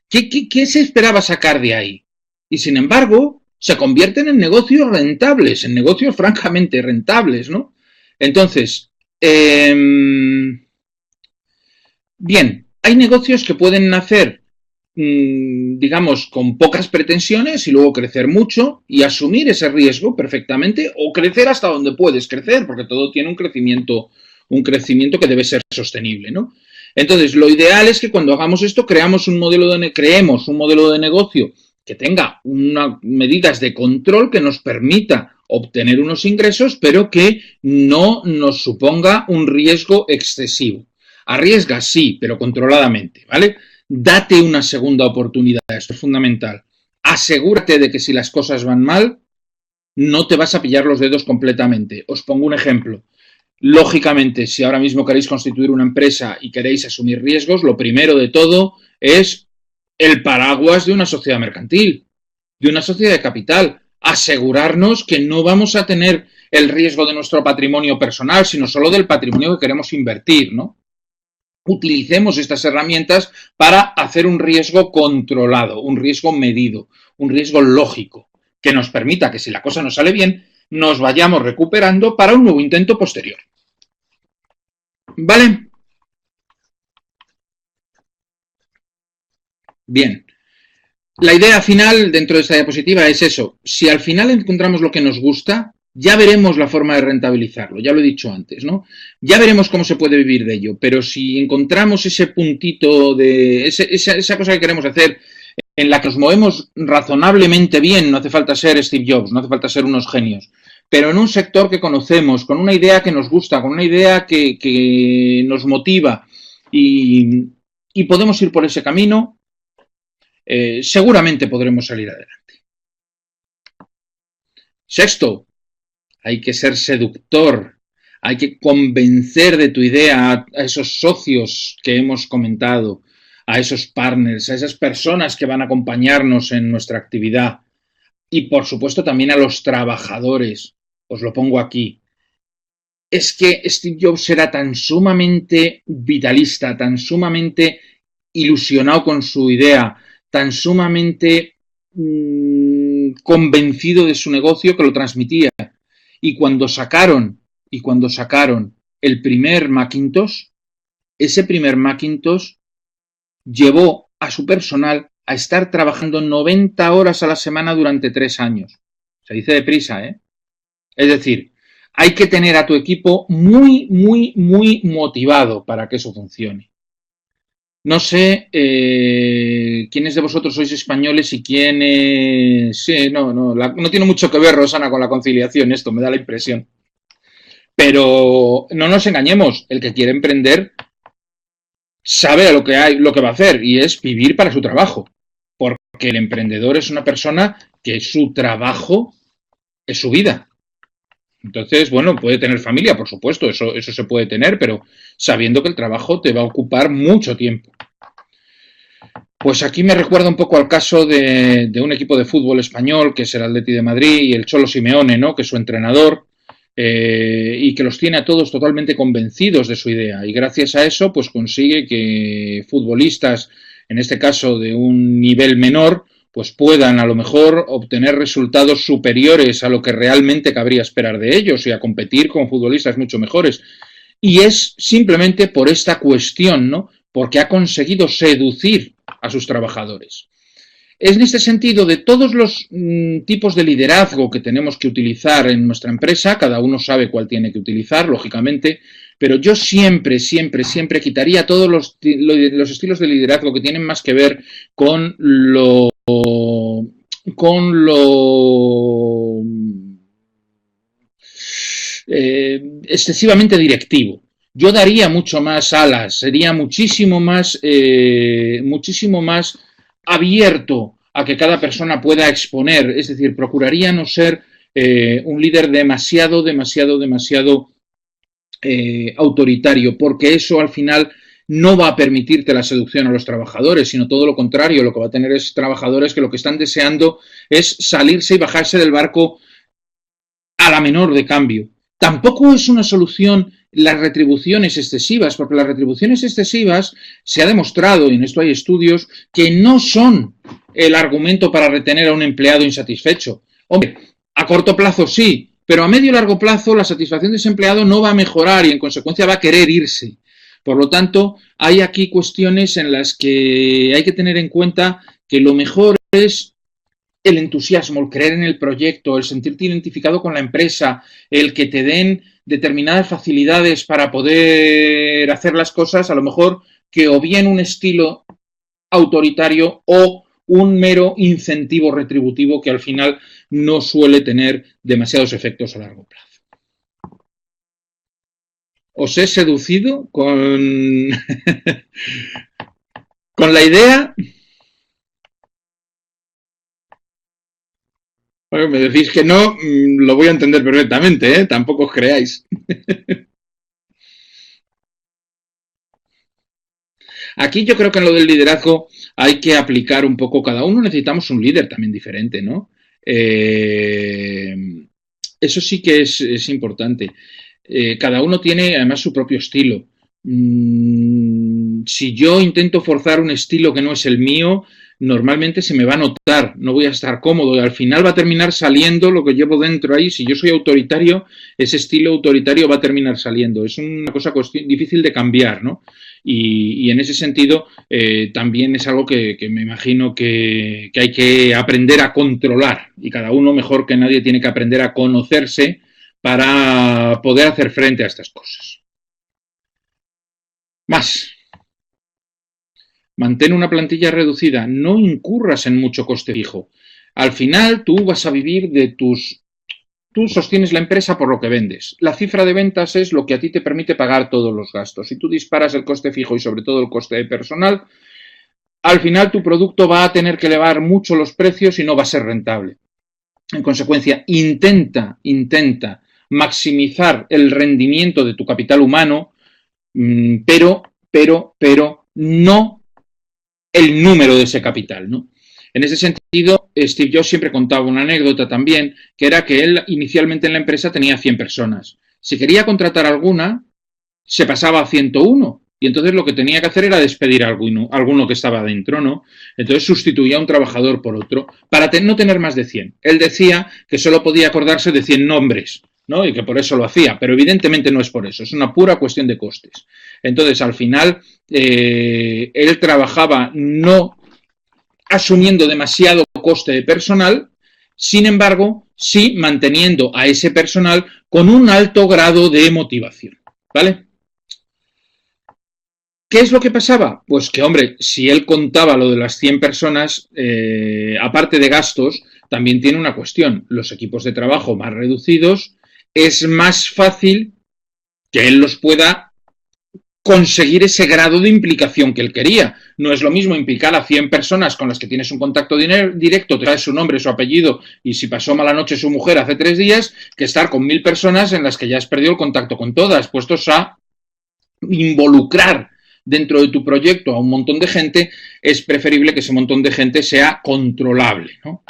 ¿qué se esperaba sacar de ahí? Y sin embargo, se convierten en negocios rentables, en negocios francamente rentables, ¿no? Entonces, bien, hay negocios que pueden nacer, digamos, con pocas pretensiones y luego crecer mucho y asumir ese riesgo perfectamente o crecer hasta donde puedes crecer, porque todo tiene un crecimiento que debe ser sostenible, ¿no? Entonces, lo ideal es que cuando hagamos esto creemos un modelo de negocio que tenga unas medidas de control que nos permita obtener unos ingresos, pero que no nos suponga un riesgo excesivo. Arriesga, sí, pero controladamente, ¿vale? Date una segunda oportunidad, esto es fundamental. Asegúrate de que si las cosas van mal, no te vas a pillar los dedos completamente. Os pongo un ejemplo. Lógicamente, si ahora mismo queréis constituir una empresa y queréis asumir riesgos, lo primero de todo es el paraguas de una sociedad mercantil, de una sociedad de capital. Asegurarnos que no vamos a tener el riesgo de nuestro patrimonio personal, sino solo del patrimonio que queremos invertir, ¿no? Utilicemos estas herramientas para hacer un riesgo controlado, un riesgo medido, un riesgo lógico, que nos permita que si la cosa no sale bien, nos vayamos recuperando para un nuevo intento posterior. ¿Vale? Bien. La idea final dentro de esta diapositiva es eso. Si al final encontramos lo que nos gusta, ya veremos la forma de rentabilizarlo. Ya lo he dicho antes, ¿no? Ya veremos cómo se puede vivir de ello. Pero si encontramos ese puntito de esa cosa que queremos hacer en la que nos movemos razonablemente bien, no hace falta ser Steve Jobs, no hace falta ser unos genios, pero en un sector que conocemos, con una idea que nos gusta, con una idea que nos motiva y podemos ir por ese camino, seguramente podremos salir adelante. Sexto, hay que ser seductor, hay que convencer de tu idea a esos socios que hemos comentado, a esos partners, a esas personas que van a acompañarnos en nuestra actividad y, por supuesto, también a los trabajadores. Os lo pongo aquí. Es que Steve Jobs era tan sumamente vitalista, tan sumamente ilusionado con su idea, tan sumamente convencido de su negocio que lo transmitía. Y cuando sacaron el primer Macintosh, ese primer Macintosh llevó a su personal a estar trabajando 90 horas a la semana durante 3 años. Se dice deprisa, ¿eh? Es decir, hay que tener a tu equipo muy, muy, muy motivado para que eso funcione. No sé quiénes de vosotros sois españoles y quiénes... Sí, no tiene mucho que ver, Rosana, con la conciliación, esto me da la impresión. Pero no nos engañemos, el que quiere emprender sabe lo que va a hacer y es vivir para su trabajo. Porque el emprendedor es una persona que su trabajo es su vida. Entonces, bueno, puede tener familia, por supuesto, eso se puede tener, pero sabiendo que el trabajo te va a ocupar mucho tiempo. Pues aquí me recuerda un poco al caso de un equipo de fútbol español, que es el Atleti de Madrid, y el Cholo Simeone, ¿no?, que es su entrenador, y que los tiene a todos totalmente convencidos de su idea. Y gracias a eso, pues consigue que futbolistas, en este caso de un nivel menor, pues puedan a lo mejor obtener resultados superiores a lo que realmente cabría esperar de ellos y a competir con futbolistas mucho mejores. Y es simplemente por esta cuestión, ¿no?, porque ha conseguido seducir a sus trabajadores. Es en este sentido, de todos los tipos de liderazgo que tenemos que utilizar en nuestra empresa, cada uno sabe cuál tiene que utilizar, lógicamente, pero yo siempre quitaría todos los estilos de liderazgo que tienen más que ver con lo excesivamente directivo. Yo daría mucho más alas, sería muchísimo más abierto a que cada persona pueda exponer, es decir, procuraría no ser un líder demasiado autoritario, porque eso al final no va a permitirte la seducción a los trabajadores, sino todo lo contrario, lo que va a tener es trabajadores que lo que están deseando es salirse y bajarse del barco a la menor de cambio. Tampoco es una solución las retribuciones excesivas, porque las retribuciones excesivas se ha demostrado, y en esto hay estudios, que no son el argumento para retener a un empleado insatisfecho. Hombre, a corto plazo sí, pero a medio y largo plazo la satisfacción de ese empleado no va a mejorar y en consecuencia va a querer irse. Por lo tanto, hay aquí cuestiones en las que hay que tener en cuenta que lo mejor es el entusiasmo, el creer en el proyecto, el sentirte identificado con la empresa, el que te den determinadas facilidades para poder hacer las cosas, a lo mejor que o bien un estilo autoritario o un mero incentivo retributivo que al final no suele tener demasiados efectos a largo plazo. Os he seducido con, con la idea. Bueno, me decís que no, lo voy a entender perfectamente, ¿eh? Tampoco os creáis. Aquí yo creo que en lo del liderazgo hay que aplicar un poco, cada uno necesitamos un líder también diferente, ¿no? Eso sí que es importante. Cada uno tiene además su propio estilo. Si yo intento forzar un estilo que no es el mío, normalmente se me va a notar, no voy a estar cómodo y al final va a terminar saliendo lo que llevo dentro ahí. Si yo soy autoritario, ese estilo autoritario va a terminar saliendo. Es una cosa difícil de cambiar, ¿no? Y en ese sentido también es algo que me imagino que hay que aprender a controlar y cada uno mejor que nadie tiene que aprender a conocerse para poder hacer frente a estas cosas. Más. Mantén una plantilla reducida, no incurras en mucho coste fijo. Al final tú vas a vivir de tus... Tú sostienes la empresa por lo que vendes. La cifra de ventas es lo que a ti te permite pagar todos los gastos. Si tú disparas el coste fijo y sobre todo el coste de personal, al final tu producto va a tener que elevar mucho los precios y no va a ser rentable. En consecuencia, intenta maximizar el rendimiento de tu capital humano, pero no el número de ese capital, ¿no? En ese sentido, Steve Jobs siempre contaba una anécdota también, que era que él inicialmente en la empresa tenía 100 personas. Si quería contratar alguna, se pasaba a 101. Y entonces lo que tenía que hacer era despedir a alguno que estaba dentro, ¿no? Entonces sustituía a un trabajador por otro para no tener más de 100. Él decía que solo podía acordarse de 100 nombres, ¿no? Y que por eso lo hacía, pero evidentemente no es por eso, es una pura cuestión de costes. Entonces, al final, él trabajaba no asumiendo demasiado coste de personal, sin embargo, sí manteniendo a ese personal con un alto grado de motivación, ¿vale? ¿Qué es lo que pasaba? Pues que, hombre, si él contaba lo de las 100 personas, aparte de gastos, también tiene una cuestión. Los equipos de trabajo más reducidos, es más fácil que él los pueda conseguir ese grado de implicación que él quería. No es lo mismo implicar a 100 personas con las que tienes un contacto directo, te sabes su nombre, su apellido y si pasó mala noche su mujer hace 3 días, que estar con 1000 personas en las que ya has perdido el contacto con todas, puestos a involucrar dentro de tu proyecto a un montón de gente, es preferible que ese montón de gente sea controlable, ¿no?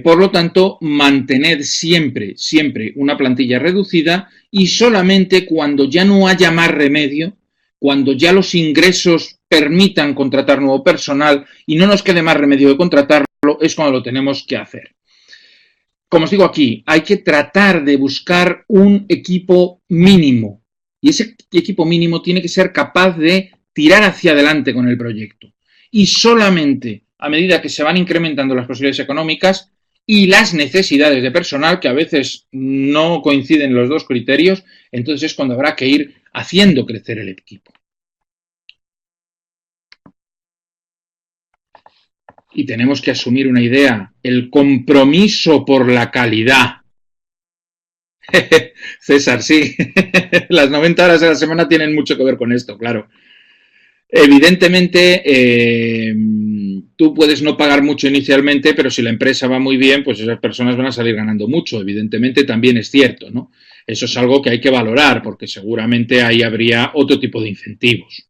Por lo tanto, mantened siempre una plantilla reducida y solamente cuando ya no haya más remedio, cuando ya los ingresos permitan contratar nuevo personal y no nos quede más remedio de contratarlo, es cuando lo tenemos que hacer. Como os digo aquí, hay que tratar de buscar un equipo mínimo y ese equipo mínimo tiene que ser capaz de tirar hacia adelante con el proyecto y solamente a medida que se van incrementando las posibilidades económicas y las necesidades de personal, que a veces no coinciden los dos criterios, entonces es cuando habrá que ir haciendo crecer el equipo. Y tenemos que asumir una idea, el compromiso por la calidad. César, sí, las 90 horas de la semana tienen mucho que ver con esto, claro. Evidentemente, tú puedes no pagar mucho inicialmente, pero si la empresa va muy bien, pues esas personas van a salir ganando mucho. Evidentemente también es cierto, ¿no? Eso es algo que hay que valorar, porque seguramente ahí habría otro tipo de incentivos.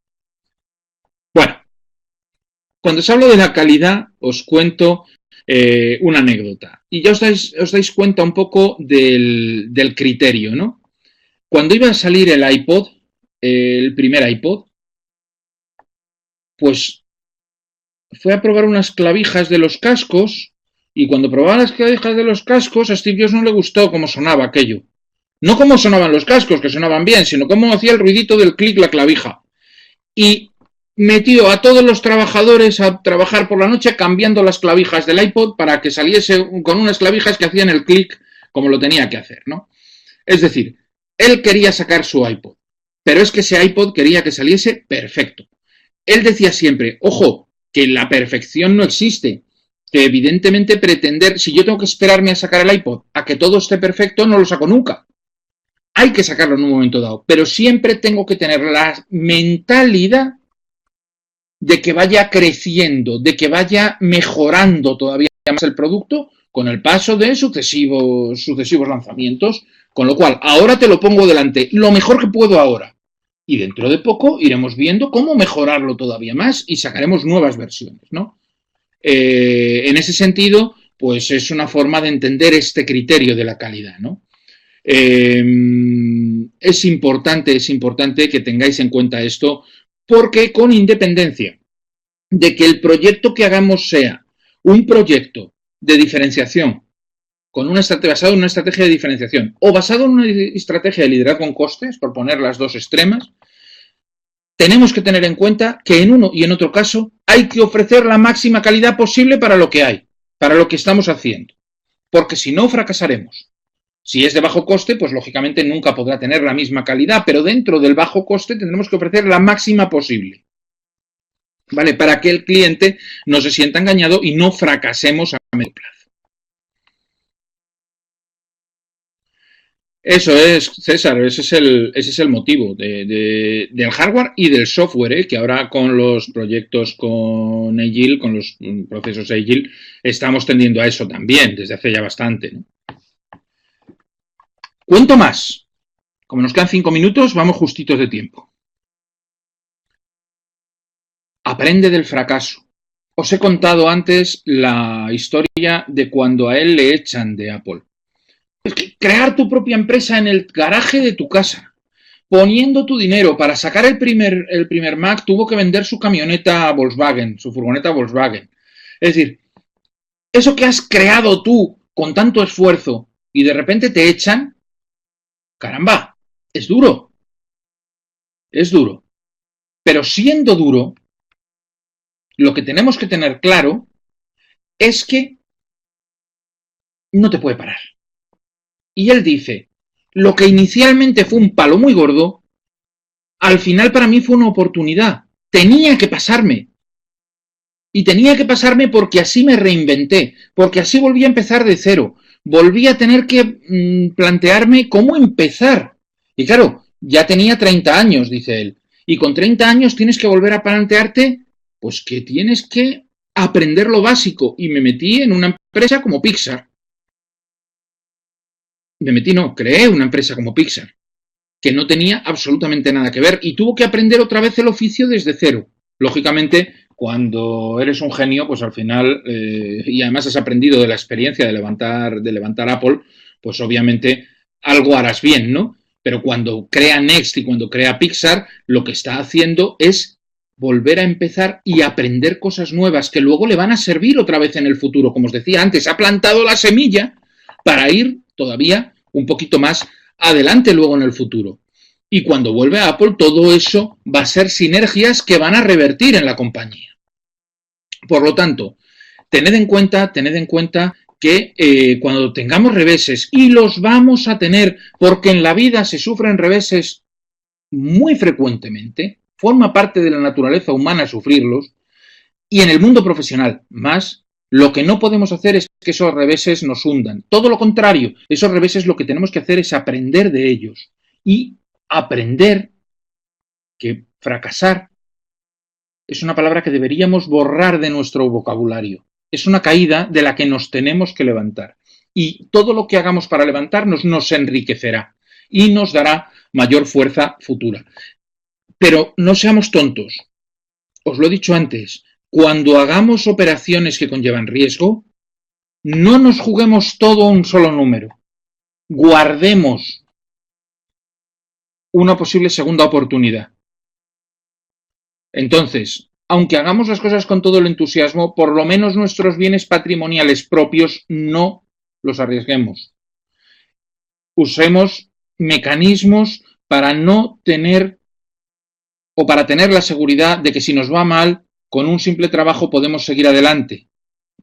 Bueno, cuando os hablo de la calidad, os cuento una anécdota. Y ya os dais cuenta un poco del criterio, ¿no? Cuando iba a salir el iPod, el primer iPod, pues fue a probar unas clavijas de los cascos y cuando probaba las clavijas de los cascos a Steve Jobs no le gustó cómo sonaba aquello. No cómo sonaban los cascos, que sonaban bien, sino cómo hacía el ruidito del clic la clavija. Y metió a todos los trabajadores a trabajar por la noche cambiando las clavijas del iPod para que saliese con unas clavijas que hacían el clic como lo tenía que hacer, ¿no? Es decir, él quería sacar su iPod, pero es que ese iPod quería que saliese perfecto. Él decía siempre, ojo, que la perfección no existe, que evidentemente pretender, si yo tengo que esperarme a sacar el iPod a que todo esté perfecto, no lo saco nunca. Hay que sacarlo en un momento dado, pero siempre tengo que tener la mentalidad de que vaya creciendo, de que vaya mejorando todavía más el producto con el paso de sucesivos lanzamientos, con lo cual ahora te lo pongo delante, lo mejor que puedo ahora. Y dentro de poco iremos viendo cómo mejorarlo todavía más y sacaremos nuevas versiones, ¿no? En ese sentido, pues es una forma de entender este criterio de la calidad, ¿no? Es importante que tengáis en cuenta esto porque con independencia de que el proyecto que hagamos sea un proyecto de diferenciación basado en una estrategia de diferenciación o basado en una estrategia de liderazgo con costes, por poner las dos extremas, tenemos que tener en cuenta que en uno y en otro caso hay que ofrecer la máxima calidad posible para lo que hay, para lo que estamos haciendo, porque si no fracasaremos. Si es de bajo coste, pues lógicamente nunca podrá tener la misma calidad, pero dentro del bajo coste tendremos que ofrecer la máxima posible, ¿vale? Para que el cliente no se sienta engañado y no fracasemos a medio plazo. Eso es, César, ese es el motivo del hardware y del software, que ahora con los proyectos con Agile, con los procesos Agile, estamos tendiendo a eso también, desde hace ya bastante, ¿no? Cuento más. Como nos quedan 5 minutos, vamos justitos de tiempo. Aprende del fracaso. Os he contado antes la historia de cuando a él le echan de Apple. Crear tu propia empresa en el garaje de tu casa, poniendo tu dinero para sacar el primer Mac, tuvo que vender su camioneta Volkswagen, su furgoneta Volkswagen. Es decir, eso que has creado tú con tanto esfuerzo y de repente te echan, caramba, es duro. Es duro. Pero siendo duro, lo que tenemos que tener claro es que no te puede parar. Y él dice, lo que inicialmente fue un palo muy gordo, al final para mí fue una oportunidad. Tenía que pasarme. Y tenía que pasarme porque así me reinventé, porque así volví a empezar de cero. Volví a tener que plantearme cómo empezar. Y claro, ya tenía 30 años, dice él. Y con 30 años tienes que volver a plantearte, pues que tienes que aprender lo básico. Y me metí en una empresa como Pixar. Creé una empresa como Pixar, que no tenía absolutamente nada que ver y tuvo que aprender otra vez el oficio desde cero. Lógicamente, cuando eres un genio, pues al final, y además has aprendido de la experiencia de levantar Apple, pues obviamente algo harás bien, ¿no? Pero cuando crea Next y cuando crea Pixar, lo que está haciendo es volver a empezar y aprender cosas nuevas que luego le van a servir otra vez en el futuro. Como os decía antes, ha plantado la semilla para ir todavía un poquito más adelante luego en el futuro. Y cuando vuelve a Apple, todo eso va a ser sinergias que van a revertir en la compañía. Por lo tanto, tened en cuenta que cuando tengamos reveses, y los vamos a tener, porque en la vida se sufren reveses muy frecuentemente, forma parte de la naturaleza humana sufrirlos, y en el mundo profesional más, lo que no podemos hacer es que esos reveses nos hundan. Todo lo contrario, esos reveses lo que tenemos que hacer es aprender de ellos y aprender que fracasar es una palabra que deberíamos borrar de nuestro vocabulario. Es una caída de la que nos tenemos que levantar. Y todo lo que hagamos para levantarnos nos enriquecerá y nos dará mayor fuerza futura. Pero no seamos tontos. Os lo he dicho antes, cuando hagamos operaciones que conllevan riesgo, no nos juguemos todo a un solo número. Guardemos una posible segunda oportunidad. Entonces, aunque hagamos las cosas con todo el entusiasmo, por lo menos nuestros bienes patrimoniales propios no los arriesguemos. Usemos mecanismos para no tener o para tener la seguridad de que si nos va mal, con un simple trabajo podemos seguir adelante,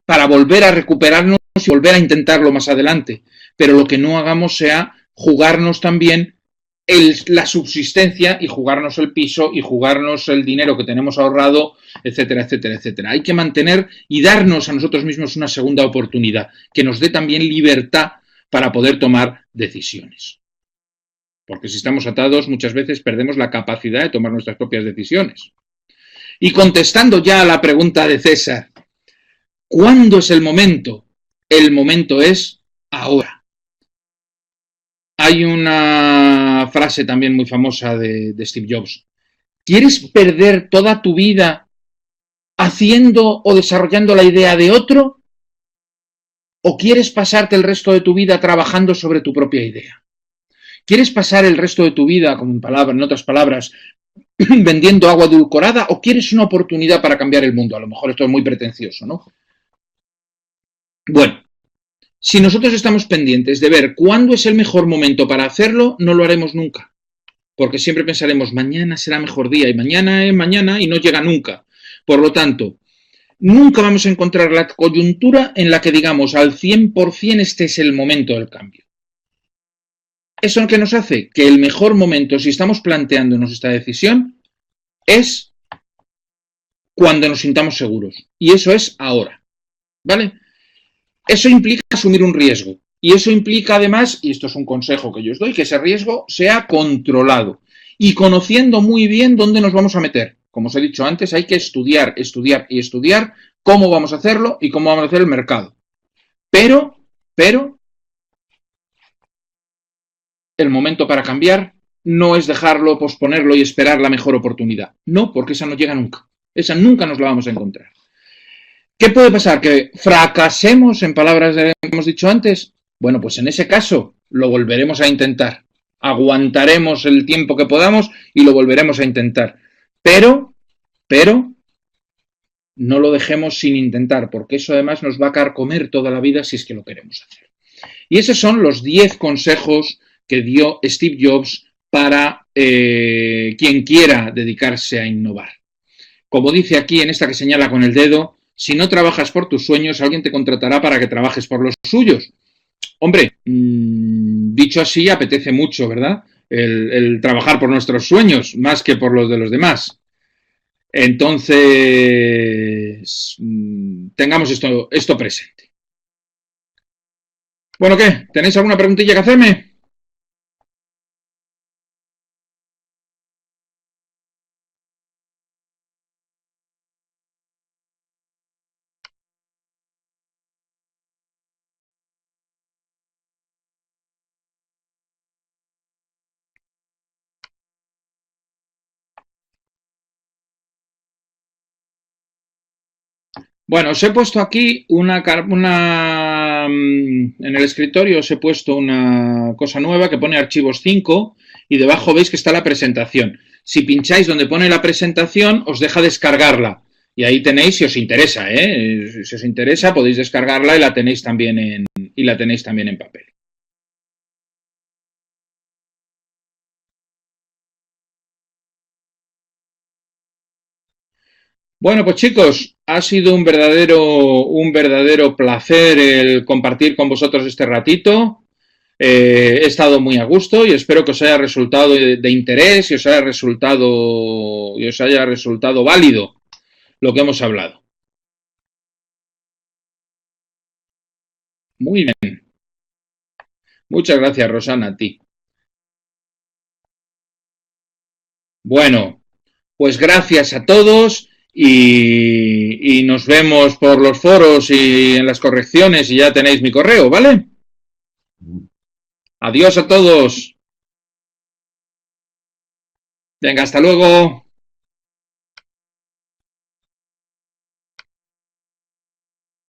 para volver a recuperarnos y volver a intentarlo más adelante. Pero lo que no hagamos sea jugarnos también la subsistencia y jugarnos el piso y jugarnos el dinero que tenemos ahorrado, etcétera, etcétera, etcétera. Hay que mantener y darnos a nosotros mismos una segunda oportunidad que nos dé también libertad para poder tomar decisiones. Porque si estamos atados, muchas veces perdemos la capacidad de tomar nuestras propias decisiones. Y contestando ya a la pregunta de César, ¿cuándo es el momento? El momento es ahora. Hay una frase también muy famosa de Steve Jobs. ¿Quieres perder toda tu vida haciendo o desarrollando la idea de otro? ¿O quieres pasarte el resto de tu vida trabajando sobre tu propia idea? ¿Quieres pasar el resto de tu vida, en otras palabras, vendiendo agua edulcorada? ¿O quieres una oportunidad para cambiar el mundo? A lo mejor esto es muy pretencioso, ¿no? Bueno. Si nosotros estamos pendientes de ver cuándo es el mejor momento para hacerlo, no lo haremos nunca. Porque siempre pensaremos, mañana será mejor día, y mañana es mañana y no llega nunca. Por lo tanto, nunca vamos a encontrar la coyuntura en la que digamos al 100% este es el momento del cambio. ¿Eso qué nos hace? Que el mejor momento, si estamos planteándonos esta decisión, es cuando nos sintamos seguros. Y eso es ahora. ¿Vale? Eso implica asumir un riesgo y eso implica además, y esto es un consejo que yo os doy, que ese riesgo sea controlado y conociendo muy bien dónde nos vamos a meter. Como os he dicho antes, hay que estudiar, estudiar y estudiar cómo vamos a hacerlo y cómo vamos a hacer el mercado. Pero, el momento para cambiar no es dejarlo, posponerlo y esperar la mejor oportunidad. No, porque esa no llega nunca. Esa nunca nos la vamos a encontrar. ¿Qué puede pasar? ¿Que fracasemos en palabras que hemos dicho antes? Bueno, pues en ese caso lo volveremos a intentar. Aguantaremos el tiempo que podamos y lo volveremos a intentar. Pero, no lo dejemos sin intentar, porque eso además nos va a carcomer toda la vida si es que lo queremos hacer. Y esos son los 10 consejos que dio Steve Jobs para quien quiera dedicarse a innovar. Como dice aquí en esta que señala con el dedo, si no trabajas por tus sueños, alguien te contratará para que trabajes por los suyos. Hombre, dicho así, apetece mucho, ¿verdad? El trabajar por nuestros sueños, más que por los de los demás. Entonces, tengamos esto presente. Bueno, ¿qué? ¿Tenéis alguna preguntilla que hacerme? Bueno, os he puesto aquí en el escritorio os he puesto una cosa nueva que pone archivos 5 y debajo veis que está la presentación. Si pincháis donde pone la presentación, os deja descargarla. Y ahí tenéis, si os interesa, si os interesa, podéis descargarla y la tenéis también en papel. Bueno, pues chicos, ha sido un verdadero placer el compartir con vosotros este ratito. He estado muy a gusto y espero que os haya resultado de interés y os haya resultado válido lo que hemos hablado. Muy bien. Muchas gracias, Rosana, a ti. Bueno, pues gracias a todos y nos vemos por los foros y en las correcciones y ya tenéis mi correo, ¿vale? Adiós a todos. Venga, hasta luego.